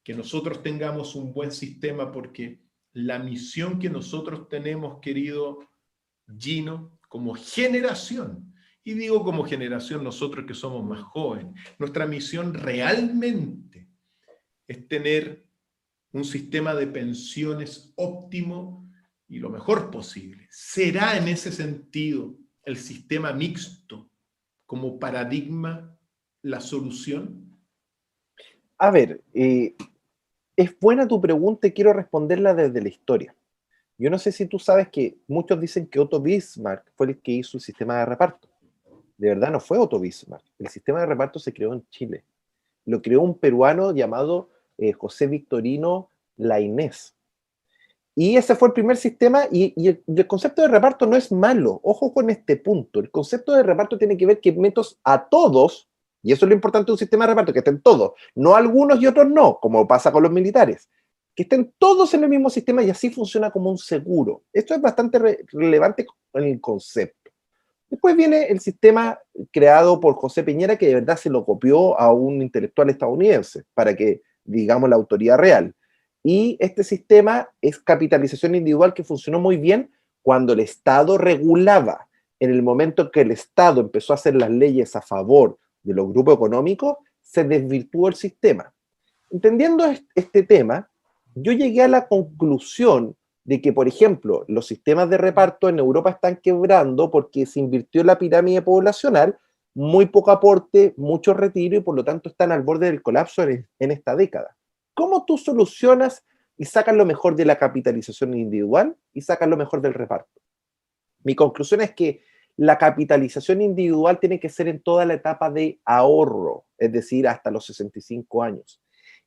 que nosotros tengamos un buen sistema, porque la misión que nosotros tenemos, querido Gino, como generación, y digo como generación nosotros que somos más jóvenes, nuestra misión realmente es tener un sistema de pensiones óptimo y lo mejor posible. ¿Será en ese sentido el sistema mixto como paradigma la solución? A ver, es buena tu pregunta y quiero responderla desde la historia. Yo no sé si tú sabes que muchos dicen que Otto Bismarck fue el que hizo el sistema de reparto. De verdad no fue Otto Bismarck. El sistema de reparto se creó en Chile. Lo creó un peruano llamado José Victorino Lainez. Y ese fue el primer sistema y el concepto de reparto no es malo. Ojo con este punto. El concepto de reparto tiene que ver que metos a todos, y eso es lo importante de un sistema de reparto, que estén todos, no algunos y otros no, como pasa con los militares. Que estén todos en el mismo sistema y así funciona como un seguro. Esto es bastante relevante en el concepto. Después viene el sistema creado por José Piñera, que de verdad se lo copió a un intelectual estadounidense, para que digamos la autoridad real. Y este sistema es capitalización individual que funcionó muy bien cuando el Estado regulaba. En el momento que el Estado empezó a hacer las leyes a favor de los grupos económicos, se desvirtuó el sistema. Entendiendo este tema, yo llegué a la conclusión de que, por ejemplo, los sistemas de reparto en Europa están quebrando porque se invirtió en la pirámide poblacional, muy poco aporte, mucho retiro y por lo tanto están al borde del colapso en esta década. ¿Cómo tú solucionas y sacas lo mejor de la capitalización individual y sacas lo mejor del reparto? Mi conclusión es que la capitalización individual tiene que ser en toda la etapa de ahorro, es decir, hasta los 65 años.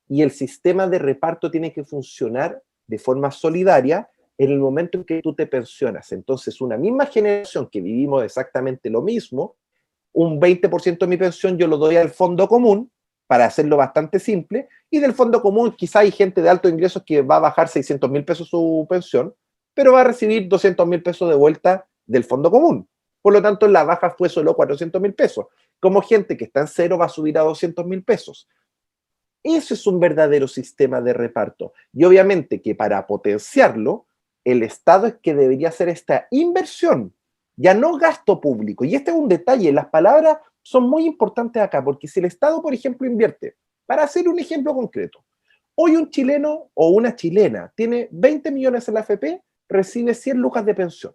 Y el sistema de reparto tiene que funcionar de forma solidaria en el momento en que tú te pensionas. Entonces, una misma generación que vivimos exactamente lo mismo, un 20% de mi pensión yo lo doy al fondo común, para hacerlo bastante simple, y del fondo común quizá hay gente de altos ingresos que va a bajar 600.000 pesos su pensión, pero va a recibir 200.000 pesos de vuelta del fondo común. Por lo tanto, la baja fue solo 400.000 pesos. Como gente que está en cero va a subir a 200.000 pesos. Eso es un verdadero sistema de reparto. Y obviamente que para potenciarlo, el Estado es que debería hacer esta inversión, ya no gasto público. Y este es un detalle, las palabras son muy importantes acá, porque si el Estado, por ejemplo, invierte, para hacer un ejemplo concreto, hoy un chileno o una chilena tiene 20 millones en la AFP, recibe 100 lucas de pensión.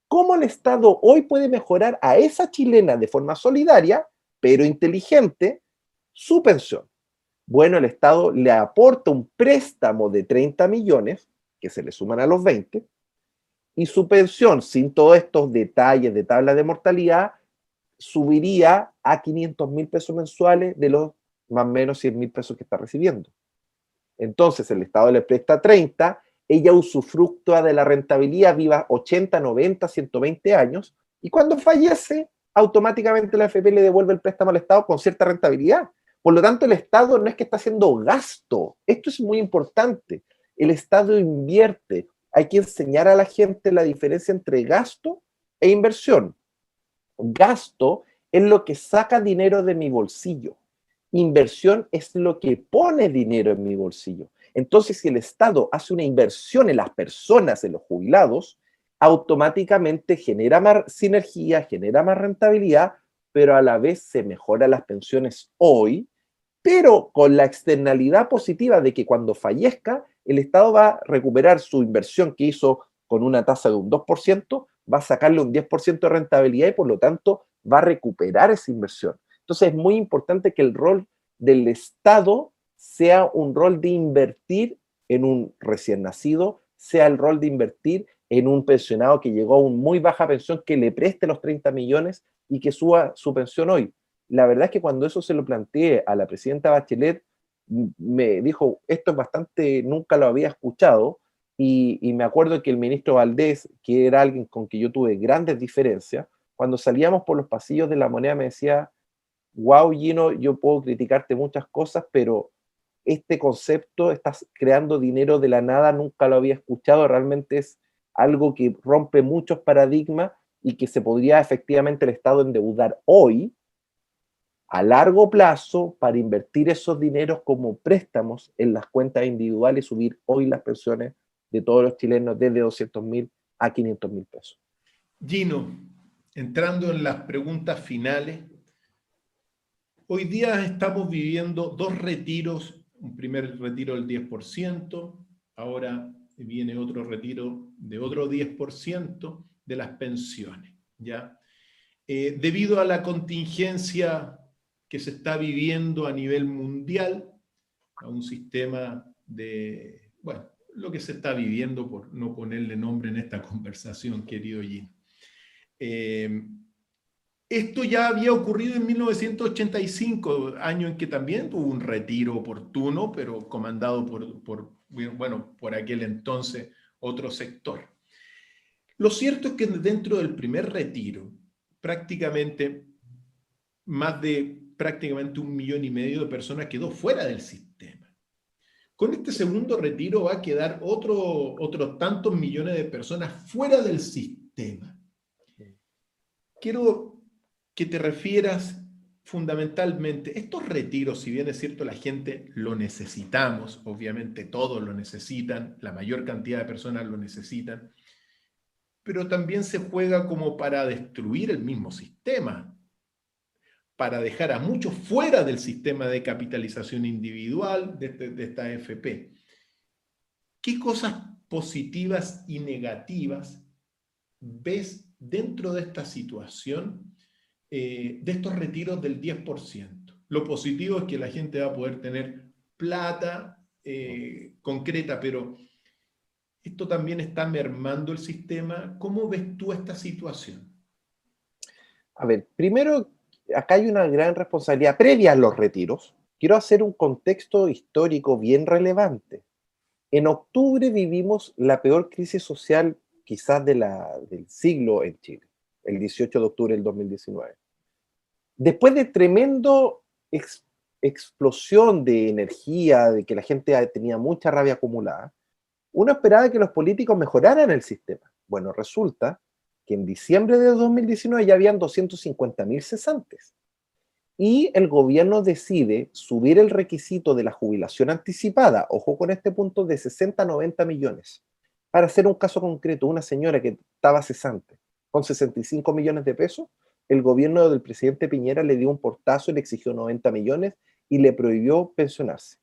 ¿Cómo el Estado hoy puede mejorar a esa chilena de forma solidaria, pero inteligente, su pensión? Bueno, el Estado le aporta un préstamo de 30 millones, que se le suman a los 20, y su pensión, sin todos estos detalles de tabla de mortalidad, subiría a 500.000 pesos mensuales de los más o menos 100.000 pesos que está recibiendo. Entonces, el Estado le presta 30, ella usufructúa de la rentabilidad, viva 80, 90, 120 años, y cuando fallece, automáticamente la AFP le devuelve el préstamo al Estado con cierta rentabilidad. Por lo tanto, el Estado no es que está haciendo gasto. Esto es muy importante. El Estado invierte. Hay que enseñar a la gente la diferencia entre gasto e inversión. Gasto es lo que saca dinero de mi bolsillo. Inversión es lo que pone dinero en mi bolsillo. Entonces, si el Estado hace una inversión en las personas, en los jubilados, automáticamente genera más sinergia, genera más rentabilidad, pero a la vez se mejoran las pensiones hoy, pero con la externalidad positiva de que cuando fallezca, el Estado va a recuperar su inversión que hizo con una tasa de un 2%, va a sacarle un 10% de rentabilidad y por lo tanto va a recuperar esa inversión. Entonces es muy importante que el rol del Estado sea un rol de invertir en un recién nacido, sea el rol de invertir en un pensionado que llegó a una muy baja pensión, que le preste los 30 millones y que suba su pensión hoy. La verdad es que cuando eso se lo planteé a la presidenta Bachelet, me dijo, esto es bastante, nunca lo había escuchado, y me acuerdo que el ministro Valdés, que era alguien con que yo tuve grandes diferencias, cuando salíamos por los pasillos de la Moneda me decía, wow, Gino, yo puedo criticarte muchas cosas, pero este concepto, estás creando dinero de la nada, nunca lo había escuchado, realmente es algo que rompe muchos paradigmas y que se podría efectivamente el Estado endeudar hoy, a largo plazo, para invertir esos dineros como préstamos en las cuentas individuales y subir hoy las pensiones de todos los chilenos desde 200.000 a 500.000 pesos. Gino, entrando en las preguntas finales, hoy día estamos viviendo dos retiros un primer retiro del 10%, ahora viene otro retiro de otro 10% de las pensiones, ¿ya? Debido a la contingencia que se está viviendo a nivel mundial, a un sistema de, bueno, lo que se está viviendo, por no ponerle nombre en esta conversación, querido Jim. Esto ya había ocurrido en 1985, año en que también hubo un retiro oportuno, pero comandado por aquel entonces otro sector. Lo cierto es que dentro del primer retiro, más de prácticamente 1,5 millones de personas quedó fuera del sistema. Con este segundo retiro va a quedar otros tantos millones de personas fuera del sistema. Quiero que te refieras fundamentalmente, estos retiros, si bien es cierto la gente lo necesitamos, obviamente todos lo necesitan, la mayor cantidad de personas lo necesitan, pero también se juega como para destruir el mismo sistema, para dejar a muchos fuera del sistema de capitalización individual de esta AFP. ¿Qué cosas positivas y negativas ves dentro de esta situación de estos retiros del 10%? Lo positivo es que la gente va a poder tener plata concreta, pero esto también está mermando el sistema. ¿Cómo ves tú esta situación? A ver, primero, acá hay una gran responsabilidad previa a los retiros. Quiero hacer un contexto histórico bien relevante. En octubre vivimos la peor crisis social quizás del siglo en Chile, el 18 de octubre del 2019. Después de tremendo explosión de energía, de que la gente tenía mucha rabia acumulada, uno esperaba que los políticos mejoraran el sistema. Bueno, resulta que en diciembre de 2019 ya habían 250.000 cesantes. Y el gobierno decide subir el requisito de la jubilación anticipada, ojo con este punto, de 60 a 90 millones. Para hacer un caso concreto, una señora que estaba cesante con 65 millones de pesos, el gobierno del presidente Piñera le dio un portazo y le exigió 90 millones y le prohibió pensionarse.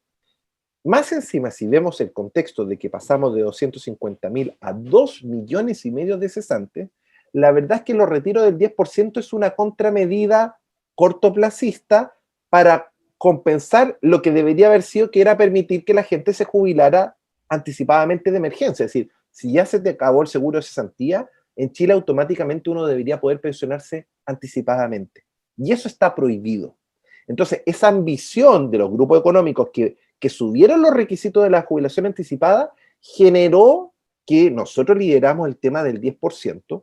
Más encima, si vemos el contexto de que pasamos de 250.000 a 2,5 millones de cesantes, la verdad es que los retiros del 10% es una contramedida cortoplacista para compensar lo que debería haber sido, que era permitir que la gente se jubilara anticipadamente de emergencia. Es decir, si ya se te acabó el seguro de cesantía, en Chile automáticamente uno debería poder pensionarse anticipadamente. Y eso está prohibido. Entonces, esa ambición de los grupos económicos que subieron los requisitos de la jubilación anticipada generó que nosotros lideramos el tema del 10%,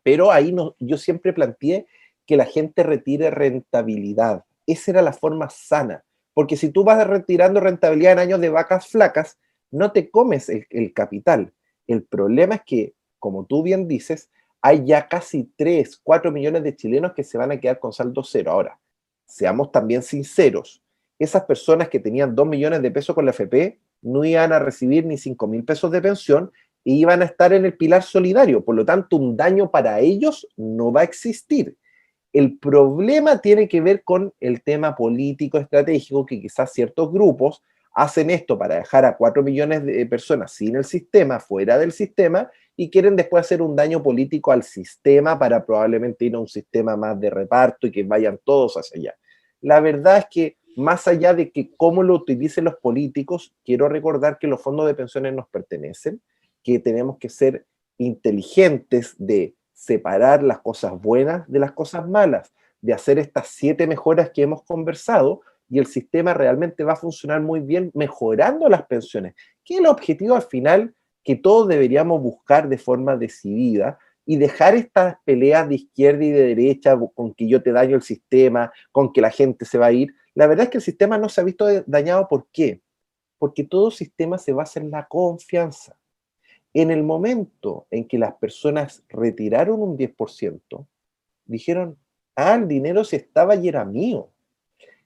pero ahí yo siempre planteé que la gente retire rentabilidad. Esa era la forma sana, porque si tú vas retirando rentabilidad en años de vacas flacas, no te comes el capital. El problema es que, como tú bien dices, hay ya casi 3, 4 millones de chilenos que se van a quedar con saldo cero. Ahora, seamos también sinceros, esas personas que tenían 2 millones de pesos con la AFP no iban a recibir ni 5.000 pesos de pensión y iban a estar en el pilar solidario. Por lo tanto, un daño para ellos no va a existir. El problema tiene que ver con el tema político estratégico, que quizás ciertos grupos hacen esto para dejar a 4 millones de personas sin el sistema, fuera del sistema, y quieren después hacer un daño político al sistema para probablemente ir a un sistema más de reparto y que vayan todos hacia allá. La verdad es que más allá de que cómo lo utilicen los políticos, quiero recordar que los fondos de pensiones nos pertenecen, que tenemos que ser inteligentes de separar las cosas buenas de las cosas malas, de hacer estas 7 mejoras que hemos conversado, y el sistema realmente va a funcionar muy bien mejorando las pensiones, que es el objetivo al final que todos deberíamos buscar de forma decidida y dejar estas peleas de izquierda y de derecha con que yo te daño el sistema, con que la gente se va a ir. La verdad es que el sistema no se ha visto dañado. ¿Por qué? Porque todo sistema se basa en la confianza. En el momento en que las personas retiraron un 10%, dijeron, el dinero se estaba y era mío.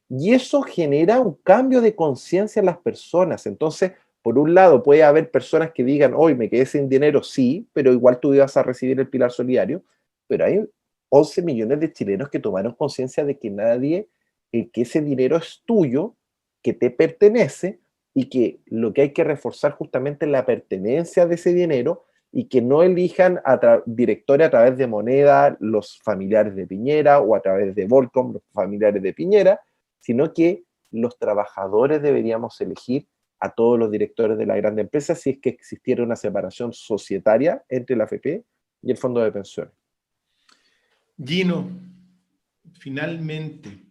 Y eso genera un cambio de conciencia en las personas. Entonces, por un lado, puede haber personas que digan, hoy me quedé sin dinero, sí, pero igual tú ibas a recibir el pilar solidario. Pero hay 11 millones de chilenos que tomaron conciencia de que que ese dinero es tuyo que te pertenece y que lo que hay que reforzar justamente es la pertenencia de ese dinero y que no elijan directores a través de Moneda los familiares de Piñera o a través de Volcom los familiares de Piñera, sino que los trabajadores deberíamos elegir a todos los directores de la gran empresa si es que existiera una separación societaria entre la AFP y el fondo de pensiones. Gino, finalmente,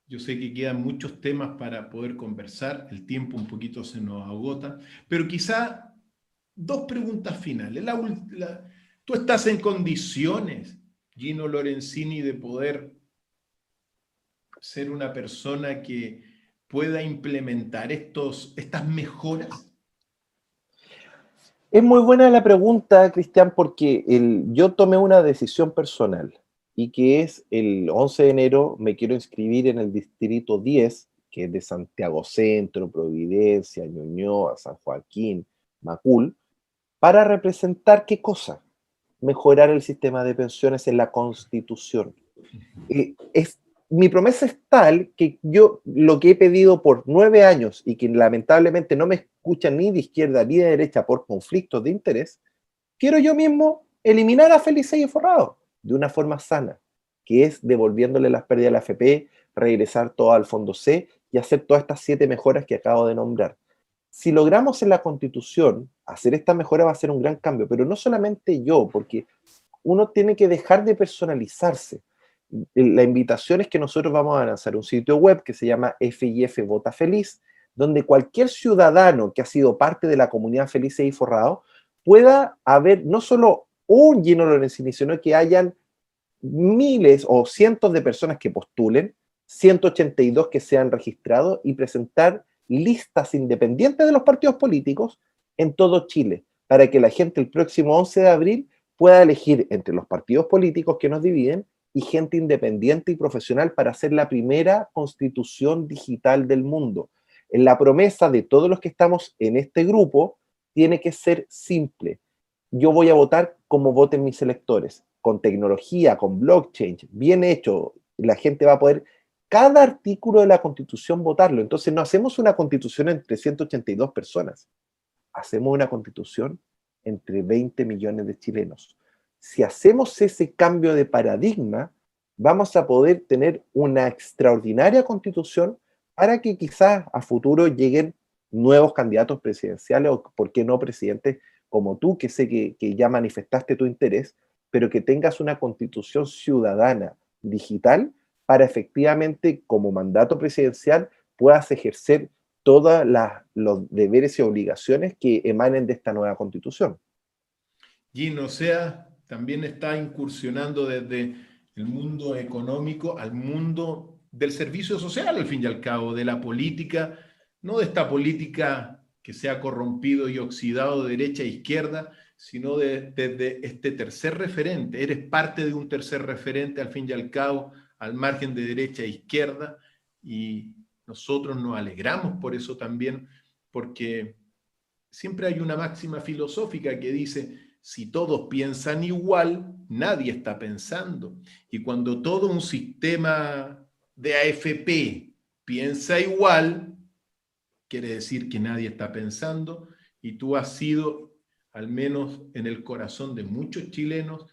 yo sé que quedan muchos temas para poder conversar, el tiempo un poquito se nos agota, pero quizá dos preguntas finales. ¿Tú estás en condiciones, Gino Lorenzini, de poder ser una persona que pueda implementar estas mejoras? Es muy buena la pregunta, Cristian, porque yo tomé una decisión personal y que es el 11 de enero me quiero inscribir en el distrito 10, que es de Santiago Centro, Providencia, Ñuñoa, San Joaquín, Macul, para representar ¿qué cosa? Mejorar el sistema de pensiones en la Constitución. Mi promesa es tal que yo lo que he pedido por 9 años y que lamentablemente no me escuchan ni de izquierda ni de derecha por conflictos de interés, quiero yo mismo eliminar a Felice y Forrado de una forma sana, que es devolviéndole las pérdidas a la AFP, regresar todo al fondo C y hacer todas estas 7 mejoras que acabo de nombrar. Si logramos en la Constitución hacer esta mejora va a ser un gran cambio, pero no solamente yo, porque uno tiene que dejar de personalizarse. La invitación es que nosotros vamos a lanzar un sitio web que se llama FIF Vota Feliz, donde cualquier ciudadano que ha sido parte de la comunidad Feliz y Forrado pueda haber no solo un Gino Lorenzini, sino que hayan miles o cientos de personas que postulen, 182 que sean registrados y presentar listas independientes de los partidos políticos en todo Chile, para que la gente el próximo 11 de abril pueda elegir entre los partidos políticos que nos dividen y gente independiente y profesional para hacer la primera constitución digital del mundo. En la promesa de todos los que estamos en este grupo tiene que ser simple. Yo voy a votar como voten mis electores, con tecnología, con blockchain, bien hecho. La gente va a poder cada artículo de la Constitución votarlo. Entonces no hacemos una Constitución entre 182 personas, hacemos una Constitución entre 20 millones de chilenos. Si hacemos ese cambio de paradigma, vamos a poder tener una extraordinaria Constitución para que quizás a futuro lleguen nuevos candidatos presidenciales o, por qué no, presidentes como tú, que sé que ya manifestaste tu interés, pero que tengas una Constitución ciudadana digital para efectivamente, como mandato presidencial, puedas ejercer todos los deberes y obligaciones que emanen de esta nueva Constitución. Gino, o sea, también está incursionando desde el mundo económico al mundo del servicio social, al fin y al cabo, de la política, no de esta política que se ha corrompido y oxidado de derecha a izquierda, sino desde este tercer referente. Eres parte de un tercer referente, al fin y al cabo, al margen de derecha e izquierda, y nosotros nos alegramos por eso también, porque siempre hay una máxima filosófica que dice: si todos piensan igual, nadie está pensando. Y cuando todo un sistema de AFP piensa igual, quiere decir que nadie está pensando, y tú has sido, al menos en el corazón de muchos chilenos,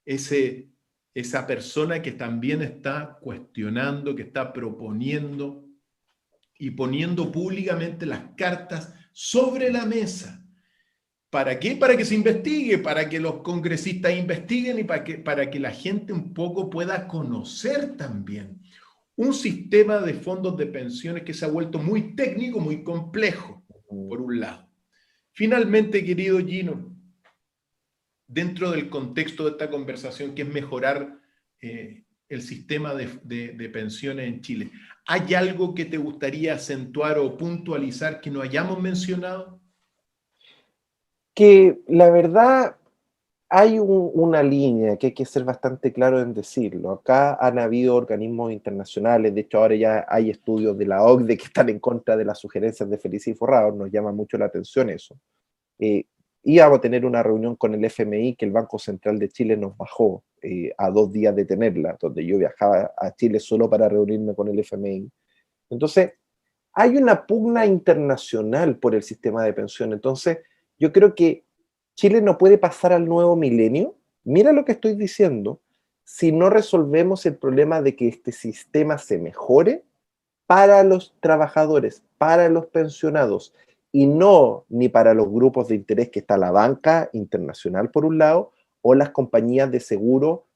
esa persona que también está cuestionando, que está proponiendo y poniendo públicamente las cartas sobre la mesa. ¿Para qué? Para que se investigue, para que los congresistas investiguen y para que la gente un poco pueda conocer también un sistema de fondos de pensiones que se ha vuelto muy técnico, muy complejo, por un lado. Finalmente, querido Gino, dentro del contexto de esta conversación, que es mejorar el sistema de pensiones en Chile, ¿hay algo que te gustaría acentuar o puntualizar que no hayamos mencionado? Que la verdad hay una línea que hay que ser bastante claro en decirlo. Acá han habido organismos internacionales, de hecho ahora ya hay estudios de la OCDE que están en contra de las sugerencias de Felice y Forrado, nos llama mucho la atención eso. Íbamos a tener una reunión con el FMI que el Banco Central de Chile nos bajó a 2 días de tenerla, donde yo viajaba a Chile solo para reunirme con el FMI. Entonces, hay una pugna internacional por el sistema de pensión. Entonces, yo creo que Chile no puede pasar al nuevo milenio. Mira lo que estoy diciendo. Si no resolvemos el problema de que este sistema se mejore para los trabajadores, para los pensionados, y no ni para los grupos de interés que está la banca internacional por un lado, o las compañías de seguro,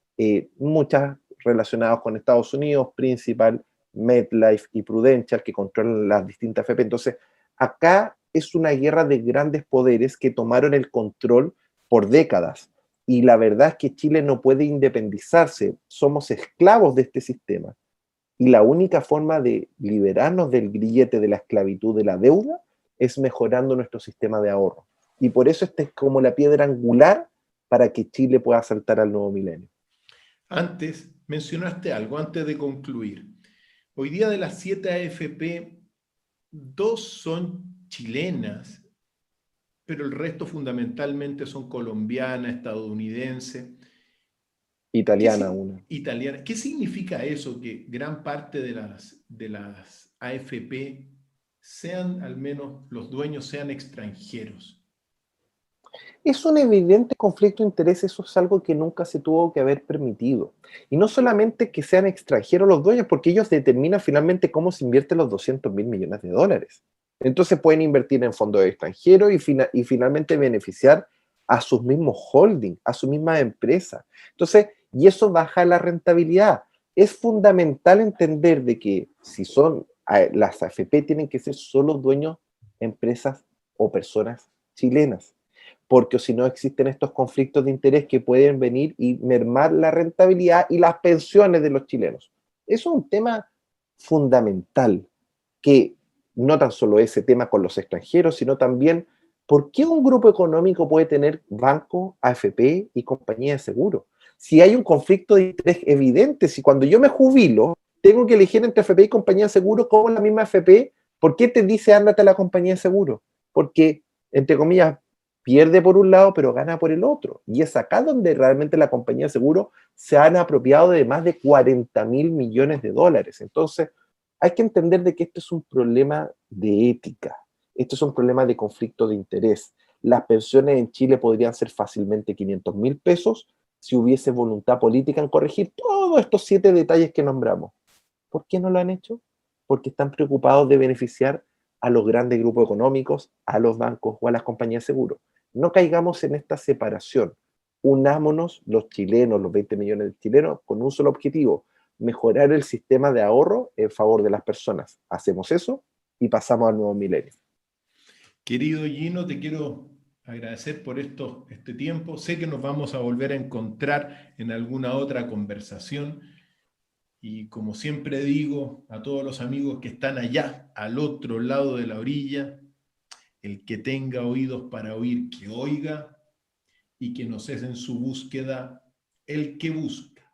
muchas relacionadas con Estados Unidos, Principal, MetLife y Prudential, que controlan las distintas FP. Entonces, acá es una guerra de grandes poderes que tomaron el control por décadas. Y la verdad es que Chile no puede independizarse, somos esclavos de este sistema. Y la única forma de liberarnos del grillete de la esclavitud de la deuda es mejorando nuestro sistema de ahorro. Y por eso esta es como la piedra angular para que Chile pueda saltar al nuevo milenio. Antes mencionaste algo, antes de concluir. Hoy día de las 7 AFP, 2 son chilenas, pero el resto fundamentalmente son colombianas, estadounidenses. Italiana una. Italiana. ¿Qué significa eso? Que gran parte de las AFP sean, al menos los dueños, sean extranjeros. Es un evidente conflicto de interés, eso es algo que nunca se tuvo que haber permitido. Y no solamente que sean extranjeros los dueños, porque ellos determinan finalmente cómo se invierten los 200.000 millones de dólares. Entonces pueden invertir en fondos extranjeros y finalmente beneficiar a sus mismos holdings, a su misma empresa. Entonces, y eso baja la rentabilidad. Es fundamental entender de que si son las AFP tienen que ser solo dueños de empresas o personas chilenas, porque si no existen estos conflictos de interés que pueden venir y mermar la rentabilidad y las pensiones de los chilenos. Eso es un tema fundamental, que no tan solo ese tema con los extranjeros, sino también por qué un grupo económico puede tener banco, AFP y compañía de seguro. Si hay un conflicto de interés evidente, si cuando yo me jubilo, tengo que elegir entre AFP y compañía de seguro, como la misma AFP, ¿por qué te dice ándate a la compañía de seguro? Porque, entre comillas, pierde por un lado, pero gana por el otro. Y es acá donde realmente la compañía de seguro se han apropiado de más de 40.000 millones de dólares. Entonces, hay que entender de que esto es un problema de ética. Esto es un problema de conflicto de interés. Las pensiones en Chile podrían ser fácilmente 500.000 pesos si hubiese voluntad política en corregir todos estos 7 detalles que nombramos. ¿Por qué no lo han hecho? Porque están preocupados de beneficiar a los grandes grupos económicos, a los bancos o a las compañías de seguro. No caigamos en esta separación. Unámonos los chilenos, los 20 millones de chilenos, con un solo objetivo: mejorar el sistema de ahorro en favor de las personas. Hacemos eso y pasamos al nuevo milenio. Querido Gino, te quiero agradecer por este tiempo. Sé que nos vamos a volver a encontrar en alguna otra conversación. Y como siempre digo a todos los amigos que están allá, al otro lado de la orilla, el que tenga oídos para oír, que oiga, y que no cese en su búsqueda el que busca.